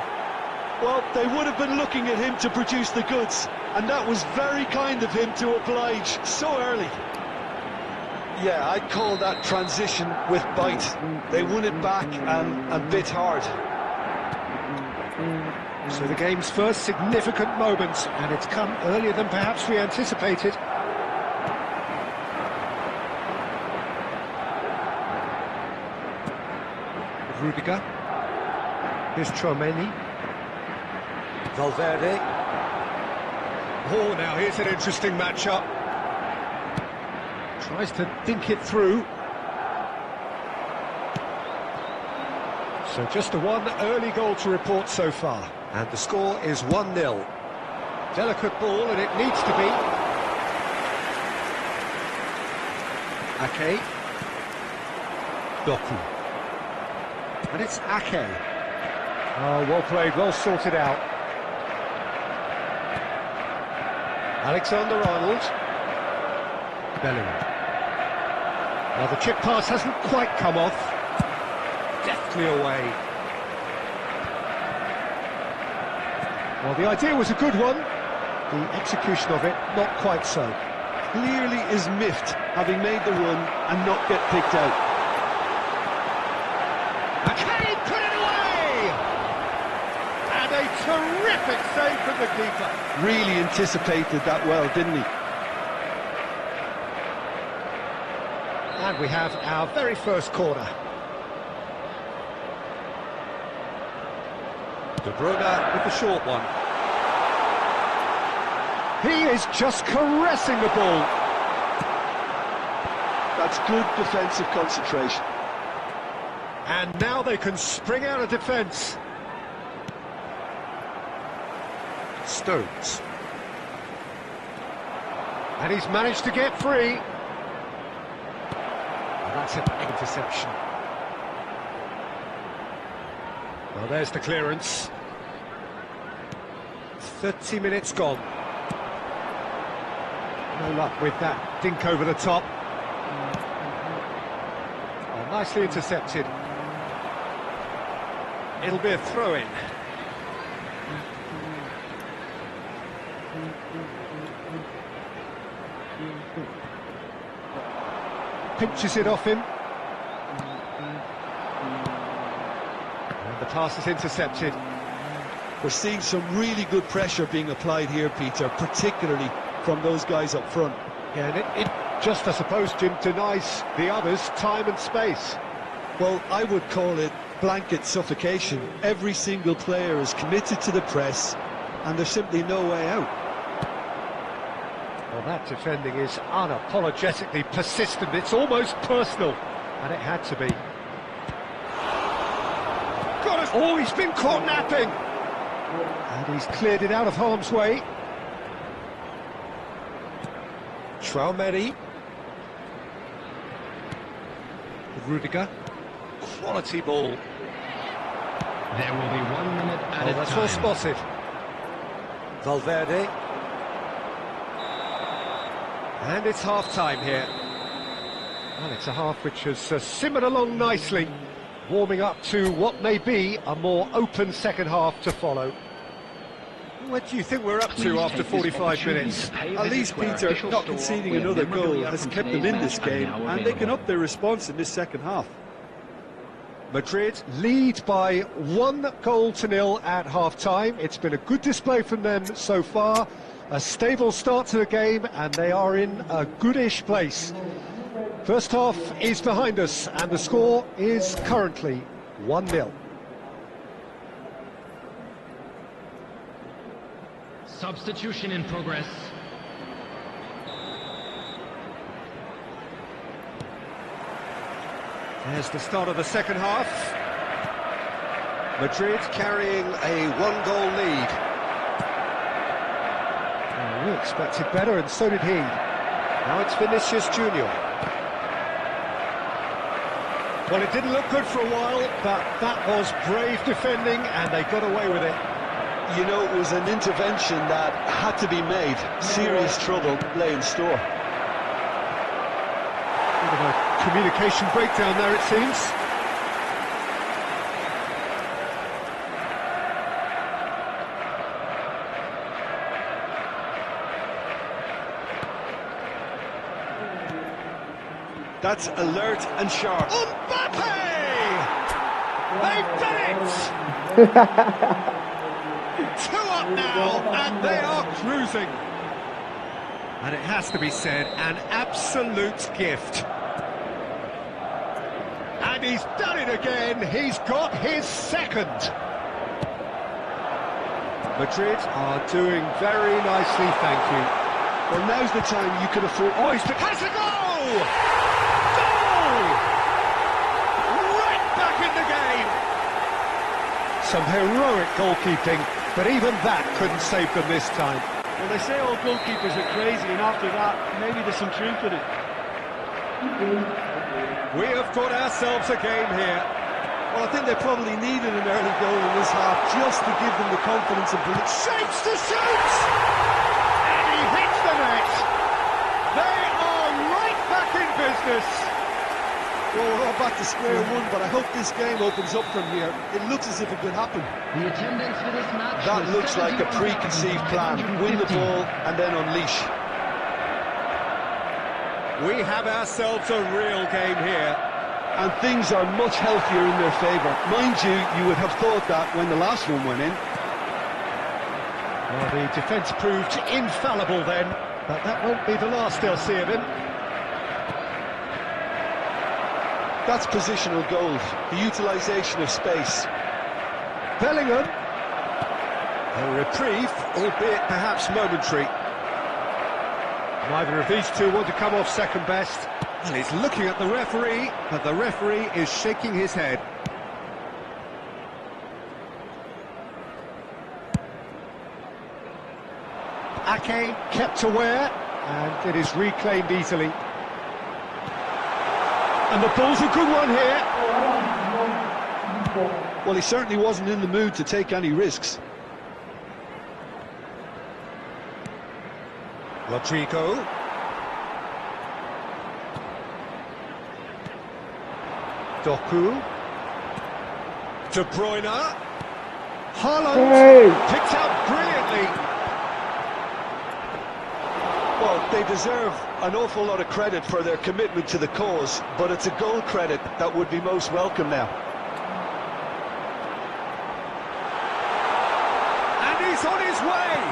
Well, they would have been looking at him to produce the goods, and that was very kind of him to oblige so early. Yeah, I'd call that transition with bite. They won it back and bit hard. So the game's first significant moment, and it's come earlier than perhaps we anticipated. Rudiger. Here's Chouameni. Valverde. Oh, now here's an interesting matchup. Tries to dink it through. So just the one early goal to report so far. And the score is 1-0. Delicate ball, and it needs to be. Ake. Doku. And it's Ake. Oh, well played, well sorted out. Alexander-Arnold. Bellingham. Now the chip pass hasn't quite come off. Deftly away. Well, the idea was a good one. The execution of it, not quite so. clearly is miffed having made the run and not get picked out. Kane put it away! And a terrific save from the keeper. Really anticipated that well, didn't he? And we have our very first corner. De Bruyne with the short one. He is just caressing the ball. That's good defensive concentration. And now they can spring out of defence. Stones. And he's managed to get free. And that's an interception. Well, there's the clearance. 30 minutes gone. No luck with that dink over the top. Oh, nicely intercepted. It'll be a throw-in. Pinches it off him. And the pass is intercepted. We're seeing some really good pressure being applied here, Peter, particularly from those guys up front. Yeah, and it just, I suppose, Jim, denies the others time and space. Well, I would call it blanket suffocation. Every single player is committed to the press, and there's simply no way out. Well, that defending is unapologetically persistent. It's almost personal, and it had to be. Got it! Oh, he's been caught napping! And he's cleared it out of harm's way. Traumeri. Rudiger. Quality ball. There will be 1 minute at a That's time. well spotted. Valverde. And it's half-time here. Well, it's a half which has simmered along nicely, warming up to what may be a more open second half to follow. What do you think we're up to after 45 minutes? At least, Peter, not conceding another goal has kept them in this game, and they can up their response in this second half. Madrid lead by 1-0 at half-time. It's been a good display from them so far. A stable start to the game, and they are in a goodish place. First half is behind us, and the score is currently 1-0. Substitution in progress. There's the start of the second half. Madrid carrying a 1-goal lead. Oh, we expected better, and so did he. Now it's Vinicius Junior. Well, it didn't look good for a while, but that was brave defending, and they got away with it. You know, it was an intervention that had to be made. Serious trouble lay in store. Bit of a communication breakdown there, it seems. That's alert and sharp. Mbappe! They've done it! 2 up now, and they are cruising. And it has to be said, an absolute gift. And he's done it again. He's got his second. Madrid are doing very nicely, thank you. Well, now's the time you could afford... Oh, he's has a goal! Goal! Right back in the game. Some heroic goalkeeping, but even that couldn't save them this time. Well, they say all goalkeepers are crazy, and after that, maybe there's some truth in it. We have got ourselves a game here. Well, I think they probably needed an early goal in this half just to give them the confidence and belief. Shapes to shoot! And he hits the net. They are right back in business. Well, we're all back to square one, but I hope this game opens up from here. It looks as if it could happen. The attendance for this match. That looks like a preconceived plan. Win the ball and then unleash. We have ourselves a real game here. And things are much healthier in their favour. Mind you, you would have thought that when the last one went in. Well, the defence proved infallible then, but that won't be the last they'll see of him. That's positional gold, the utilisation of space. Bellingham. A reprieve, albeit perhaps momentary. Neither of these two want to come off second best. Well, he's looking at the referee, but the referee is shaking his head. Ake kept aware, and it is reclaimed easily. And the ball's a good one here. Well, he certainly wasn't in the mood to take any risks. Rodrigo. Doku. De Bruyne. Haaland picked out brilliantly. Well, they deserve an awful lot of credit for their commitment to the cause, but it's a goal credit that would be most welcome now. And he's on his way!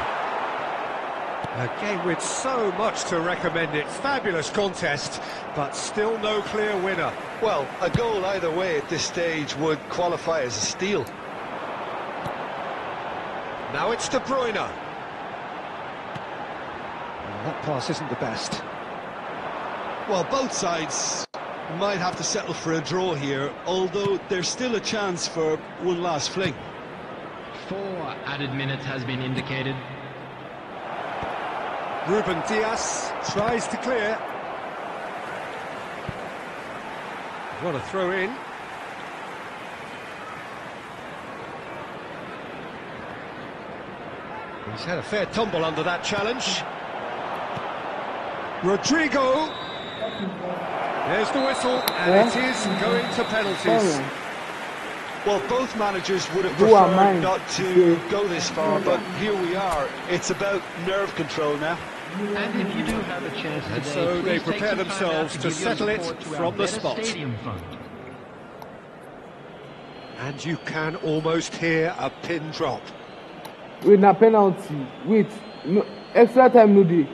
A game with so much to recommend it. Fabulous contest, but still no clear winner. Well, a goal either way at this stage would qualify as a steal. Now it's De Bruyne. Well, that pass isn't the best. Well, both sides might have to settle for a draw here, although there's still a chance for one last fling. 4 added minutes has been indicated. Ruben Dias tries to clear. What a throw in. He's had a fair tumble under that challenge. Rodrigo. There's the whistle, and it is going to penalties. Well, both managers would have preferred not to go this far, but here we are. It's about nerve control now. And if you do have a chance today, and so they please prepare take some time themselves out to give your settle it support to from our the Better spot. Stadium Fund. And you can almost hear a pin drop. Wait, na penalty. Wait, no, extra time no dey.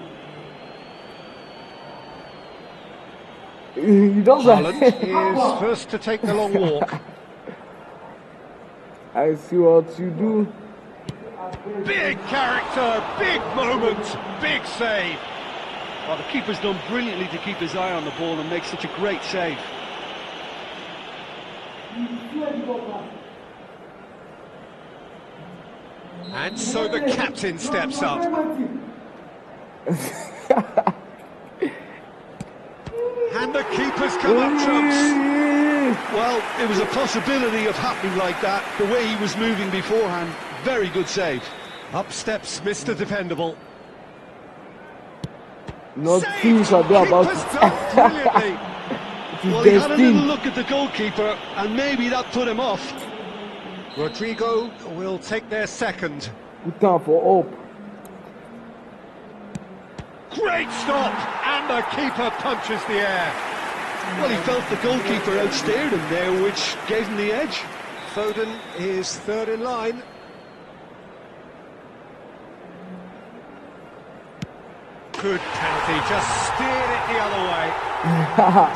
You don't Haaland is first to take the long walk. I see what you do. Big character, big moment, big save. Well, the keeper's done brilliantly to keep his eye on the ball and make such a great save. And so the captain steps up. And the keeper's come up trumps. Well, it was a possibility of happening like that, the way he was moving beforehand. Very good save. Up steps Mr. Dependable. Not things are there about Keeper's done brilliantly. Well, he had a little look at the goalkeeper, and maybe that put him off. Rodrigo will take their second. Good time for up. Great stop, and the keeper punches the air. Well, he felt the goalkeeper outstared him there, which gave him the edge. Foden is third in line. Good penalty, just steered it the other way.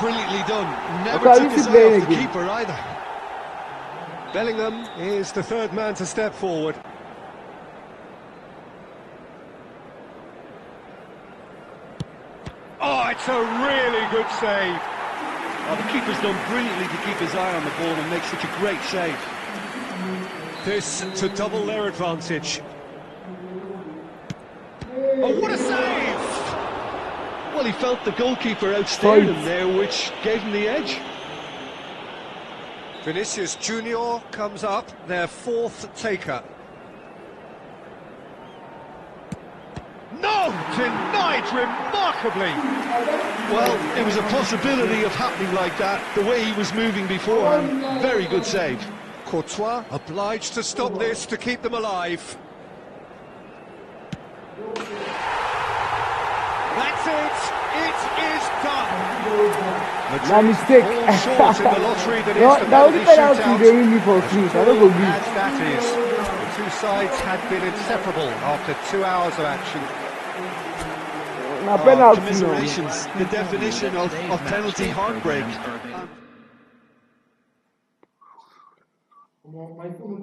Brilliantly done. Never Okay, took his this is eye off the playing keeper either. Bellingham is the third man to step forward. Oh, it's a really good save. Well, the keeper's done brilliantly to keep his eye on the ball and make such a great save. This to double their advantage. Oh, what a save! Well, he felt the goalkeeper outstared him there, which gave him the edge. Vinicius Junior comes up, their fourth taker. No! Denied remarkably! Well, it was a possibility of happening like that, the way he was moving beforehand. Very good save. Courtois obliged to stop this to keep them alive. That's it! It is done! My mistake. Falls short in the lottery that No, is the that was the penalty penalty shootout. they really for finish. I don't go give. As that is, the two sides had been inseparable after 2 hours of action. Now penalty. Commiserations, the definition of penalty heartbreak. My phone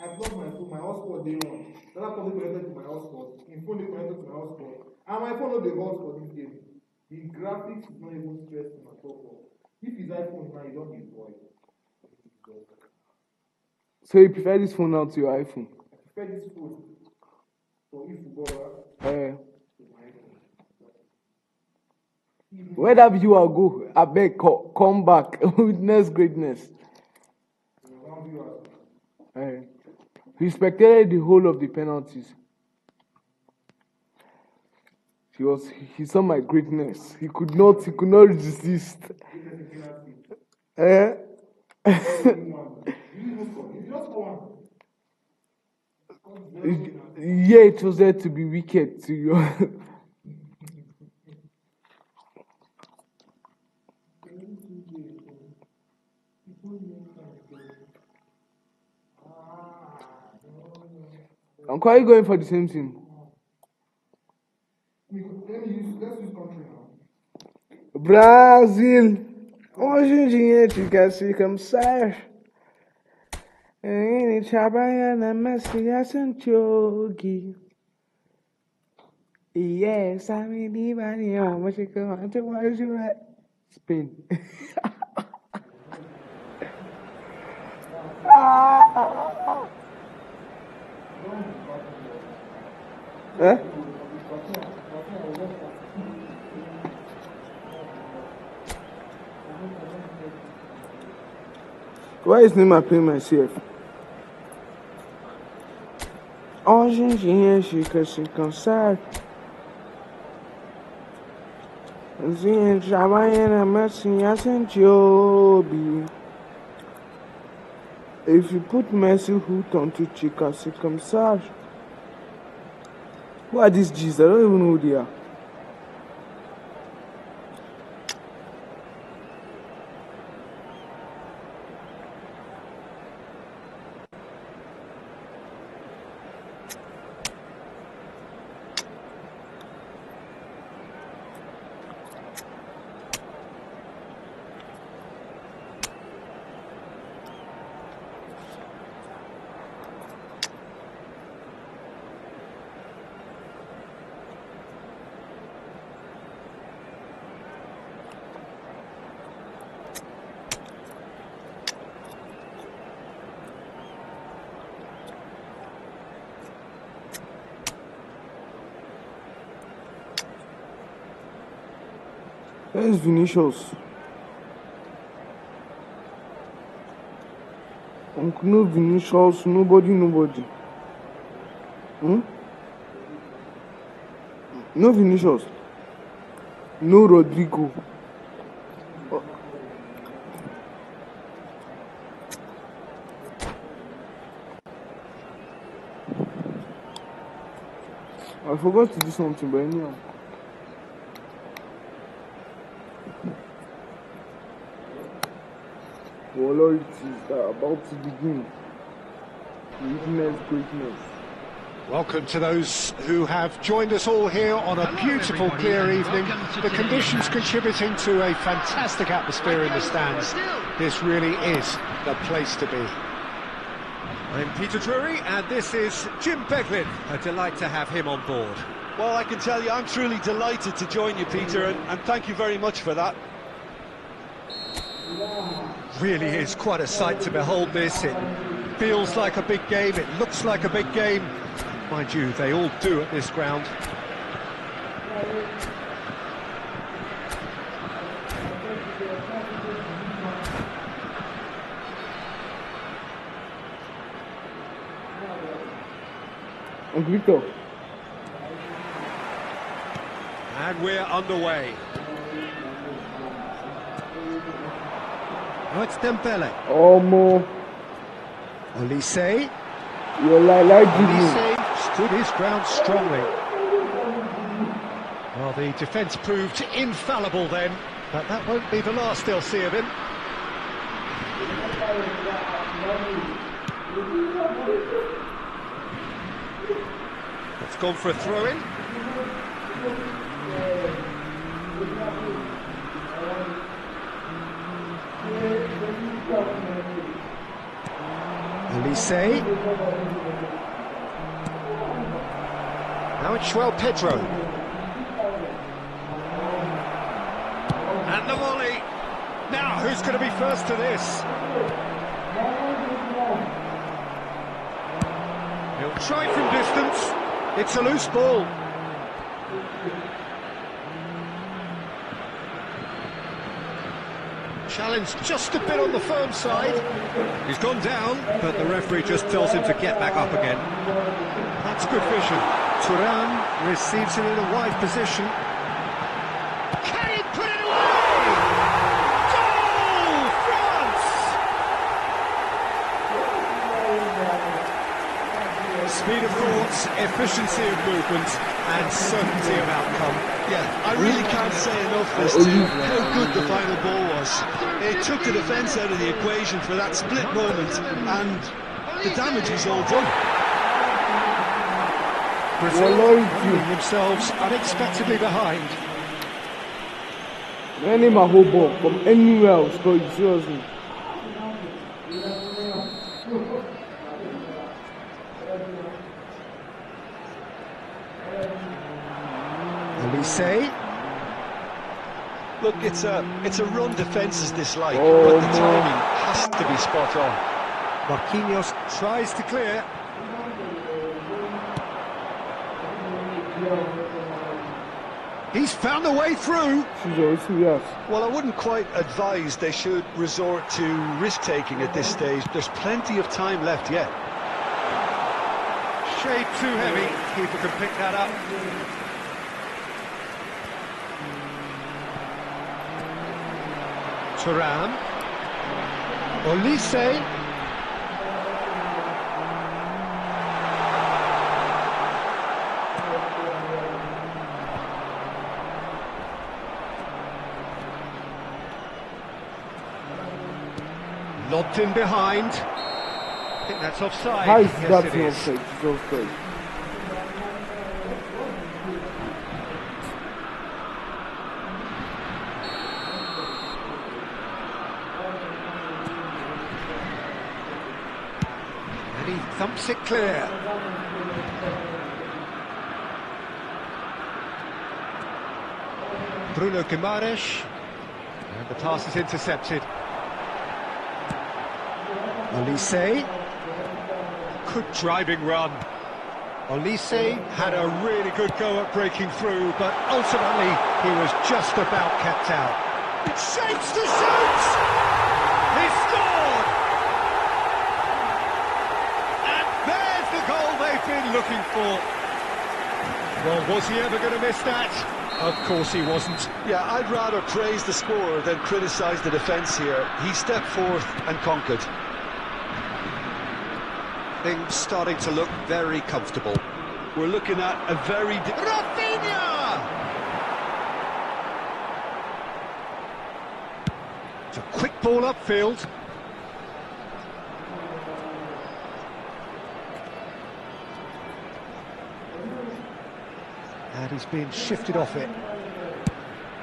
I plugged my phone, my hotspot day on. The laptop is connected to my hotspot. My phone is connected to my hotspot. And my phone is the hotspot this game. The graphics is not even stressing at all. If it's iPhone now, you don't need voice. So you prefer this phone now to your iPhone? I prefer this phone for EFOOTBALL. Where that viewer go? I beg, come back. Witness greatness. He spectated the whole of the penalties. He saw my greatness. He could not resist. Yeah, it was there to be wicked to you. I'm quite going for the same thing. Let's use country now. Brasil. Hoje em dia fica assim como sai. Ele trabalha na Messia Sanchogi. Yes, I mean, anybody on what you go to watch you at Spain. Huh? Why is Neymar playing myself? Hoje em dia fica se cansar. Assim, trabalha na Messia Sanchogi. If you put Messi hoot onto Chica circumcised. Who are these G's? I don't even know who they are. Where's Vinicius? No Vinicius, nobody. No Vinicius. No Rodrigo. I forgot to do something, but anyhow. Well, it is about to begin. Witness greatness. Welcome to those who have joined us all here on a beautiful, clear evening. The conditions contributing to a fantastic atmosphere in the stands. This really is the place to be. I'm Peter Drury, and this is Jim Beglin. A delight to have him on board. Well, I can tell you, I'm truly delighted to join you, Peter, and thank you very much for that. Really is quite a sight to behold this. It feels like a big game, it looks like a big game. Mind you, they all do at this ground. Victor. And we're underway. Oh, it's Dembele. Mo. Olise. You're like Olise stood his ground strongly. Oh, Well, the defence proved infallible then, but that won't be the last they'll see of him. It's gone for a throw-in. Elise. Now it's João Pedro. And the volley. Now, who's going to be first to this? He'll try from distance. It's a loose ball. Challenge just a bit on the firm side. He's gone down, but the referee just tells him to get back up again. That's good vision. Thuram receives it in a wide position. Can he put it away? Goal! France! Speed of thought, efficiency of movement, and certainty of outcome. Yeah, I really can't say enough as to how good the final ball was. It took the defence out of the equation for that split moment, and the damage was all done. Brazil finding themselves unexpectedly behind. Any Mahobo from anywhere else, seriously. Elise. Look, it's a run defence's dislike, but the timing has to be spot on. Marquinhos tries to clear. He's found a way through. Well, I wouldn't quite advise they should resort to risk-taking at this stage. There's plenty of time left yet. Shade too heavy. Keeper can pick that up. Thuram. Olise. Lobbed in behind. I think that's offside. Yes, it is. Offside. And he thumps it clear. Bruno Guimaraes. And the pass is intercepted. Olise. Good driving run. Olise had a really good go at breaking through, but ultimately he was just about kept out. It shapes to shoot! He scored! And there's the goal they've been looking for. Well, was he ever going to miss that? Of course he wasn't. Yeah, I'd rather praise the scorer than criticise the defence here. He stepped forth and conquered. Things starting to look very comfortable. We're looking at a very... Rafinha! It's a quick ball upfield. And he's been shifted off it.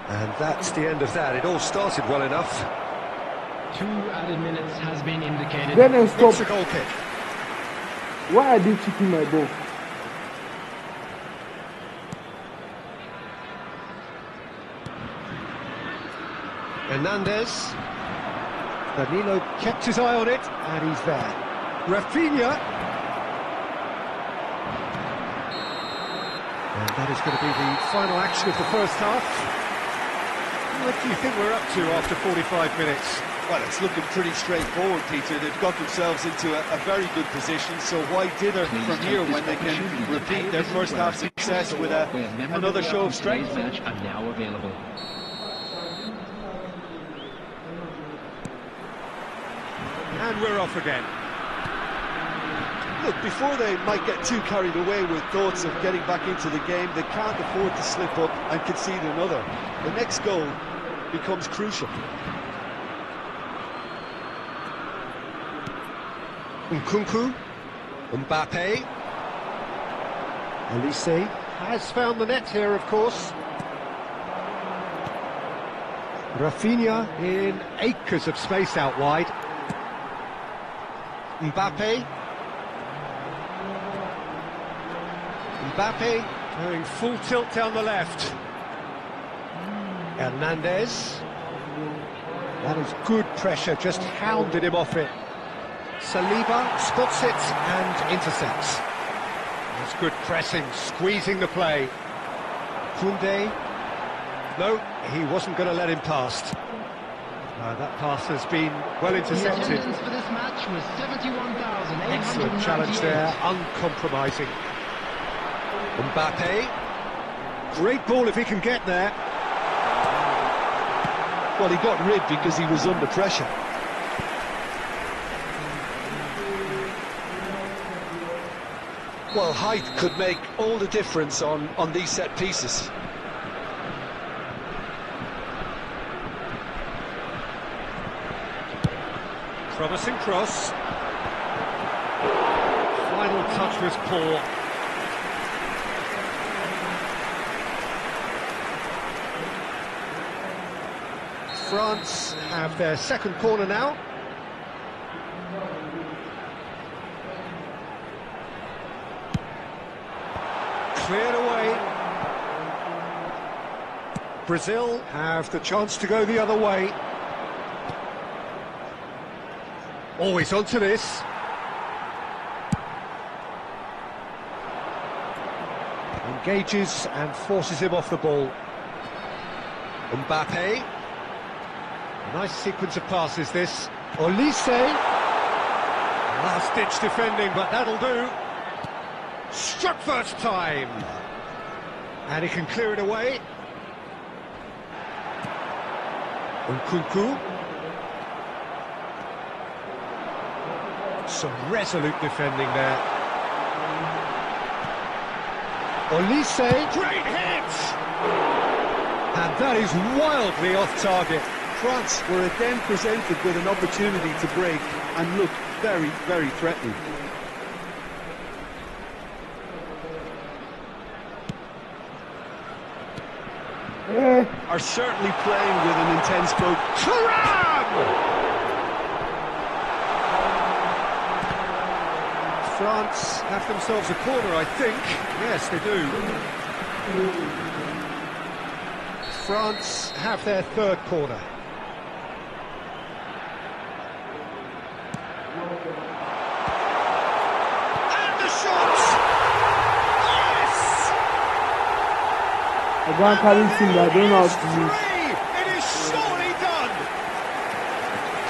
And that's the end of that. It all started well enough. 2 added minutes has been indicated. Then I stop. It's a goal kick. Why are they cheating my ball? Hernandez. Danilo kept his eye on it, and he's there. Rafinha. And that is going to be the final action of the first half. What do you think we're up to after 45 minutes? Well, it's looking pretty straightforward, Peter. They've got themselves into a very good position, so why dither from here when they can repeat their first half success with another show of strength? Match are now available. And we're off again. Look, before they might get too carried away with thoughts of getting back into the game, they can't afford to slip up and concede another. The next goal becomes crucial. Nkunku, Mbappe, Elise has found the net here, of course. Rafinha in acres of space out wide. Mbappe. Mbappe going full tilt down the left. Hernandez. That is good pressure, just hounded him off it. Saliba spots it and intercepts. That's good pressing, squeezing the play. Koundé. No, he wasn't going to let him past. That pass has been well intercepted. The attendance for this match was 71,898. Excellent challenge there, uncompromising. Mbappe. Great ball if he can get there. Well, he got rid because he was under pressure. Well, height could make all the difference on these set pieces. Promising cross. Final touch was poor. France have their second corner now. Cleared away. Brazil have the chance to go the other way. Always onto this. Engages and forces him off the ball. Mbappe. A nice sequence of passes this. Olise. Last-ditch defending, but that'll do. Struck first time. And he can clear it away. Nkunku. Some resolute defending there. Olise. Great hit! And that is wildly off target. France were again presented with an opportunity to break and looked very, very threatening. Are certainly playing with an intense focus. Thuram! France have themselves a corner, I think. Yes, they do. France have their third corner. And the shot! Yes! I can't carry him, I don't know how to use. It is surely done!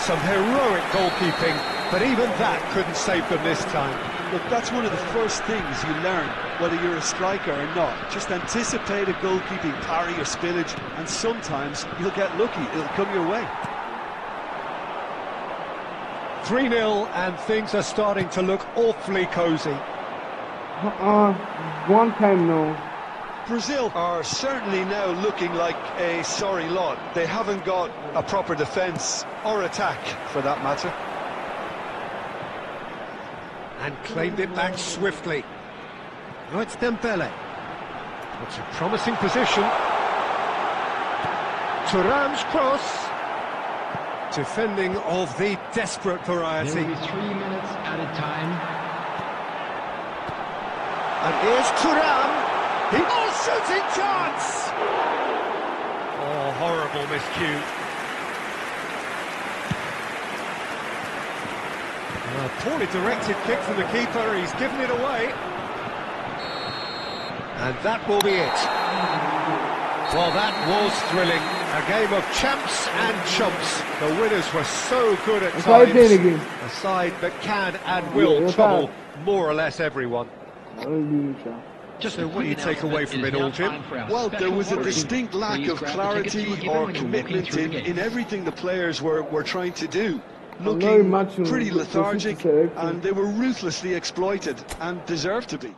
Some heroic goalkeeping, but even that couldn't save them this time. Look, that's one of the first things you learn, whether you're a striker or not. Just anticipate a goalkeeping parry or spillage, and sometimes you'll get lucky, it'll come your way. 3-0, and things are starting to look awfully cosy. One time now. Brazil are certainly now looking like a sorry lot. They haven't got a proper defence, or attack, for that matter. And claimed it back swiftly. Now it's Dembele. It's a promising position. Thuram's cross. Defending of the desperate variety. There will be 3 minutes added time. And here's Thuram. Shooting chance! Oh, horrible miscue. A poorly directed kick from the keeper, he's given it away. And that will be it. Well, that was thrilling. A game of champs and chumps. The winners were so good at times. A side that can and will trouble more or less everyone. So what do you take away from it all, Jim? Well, there was a distinct lack of clarity or commitment in everything the players were trying to do. looking pretty lethargic, and they were ruthlessly exploited and deserved to be.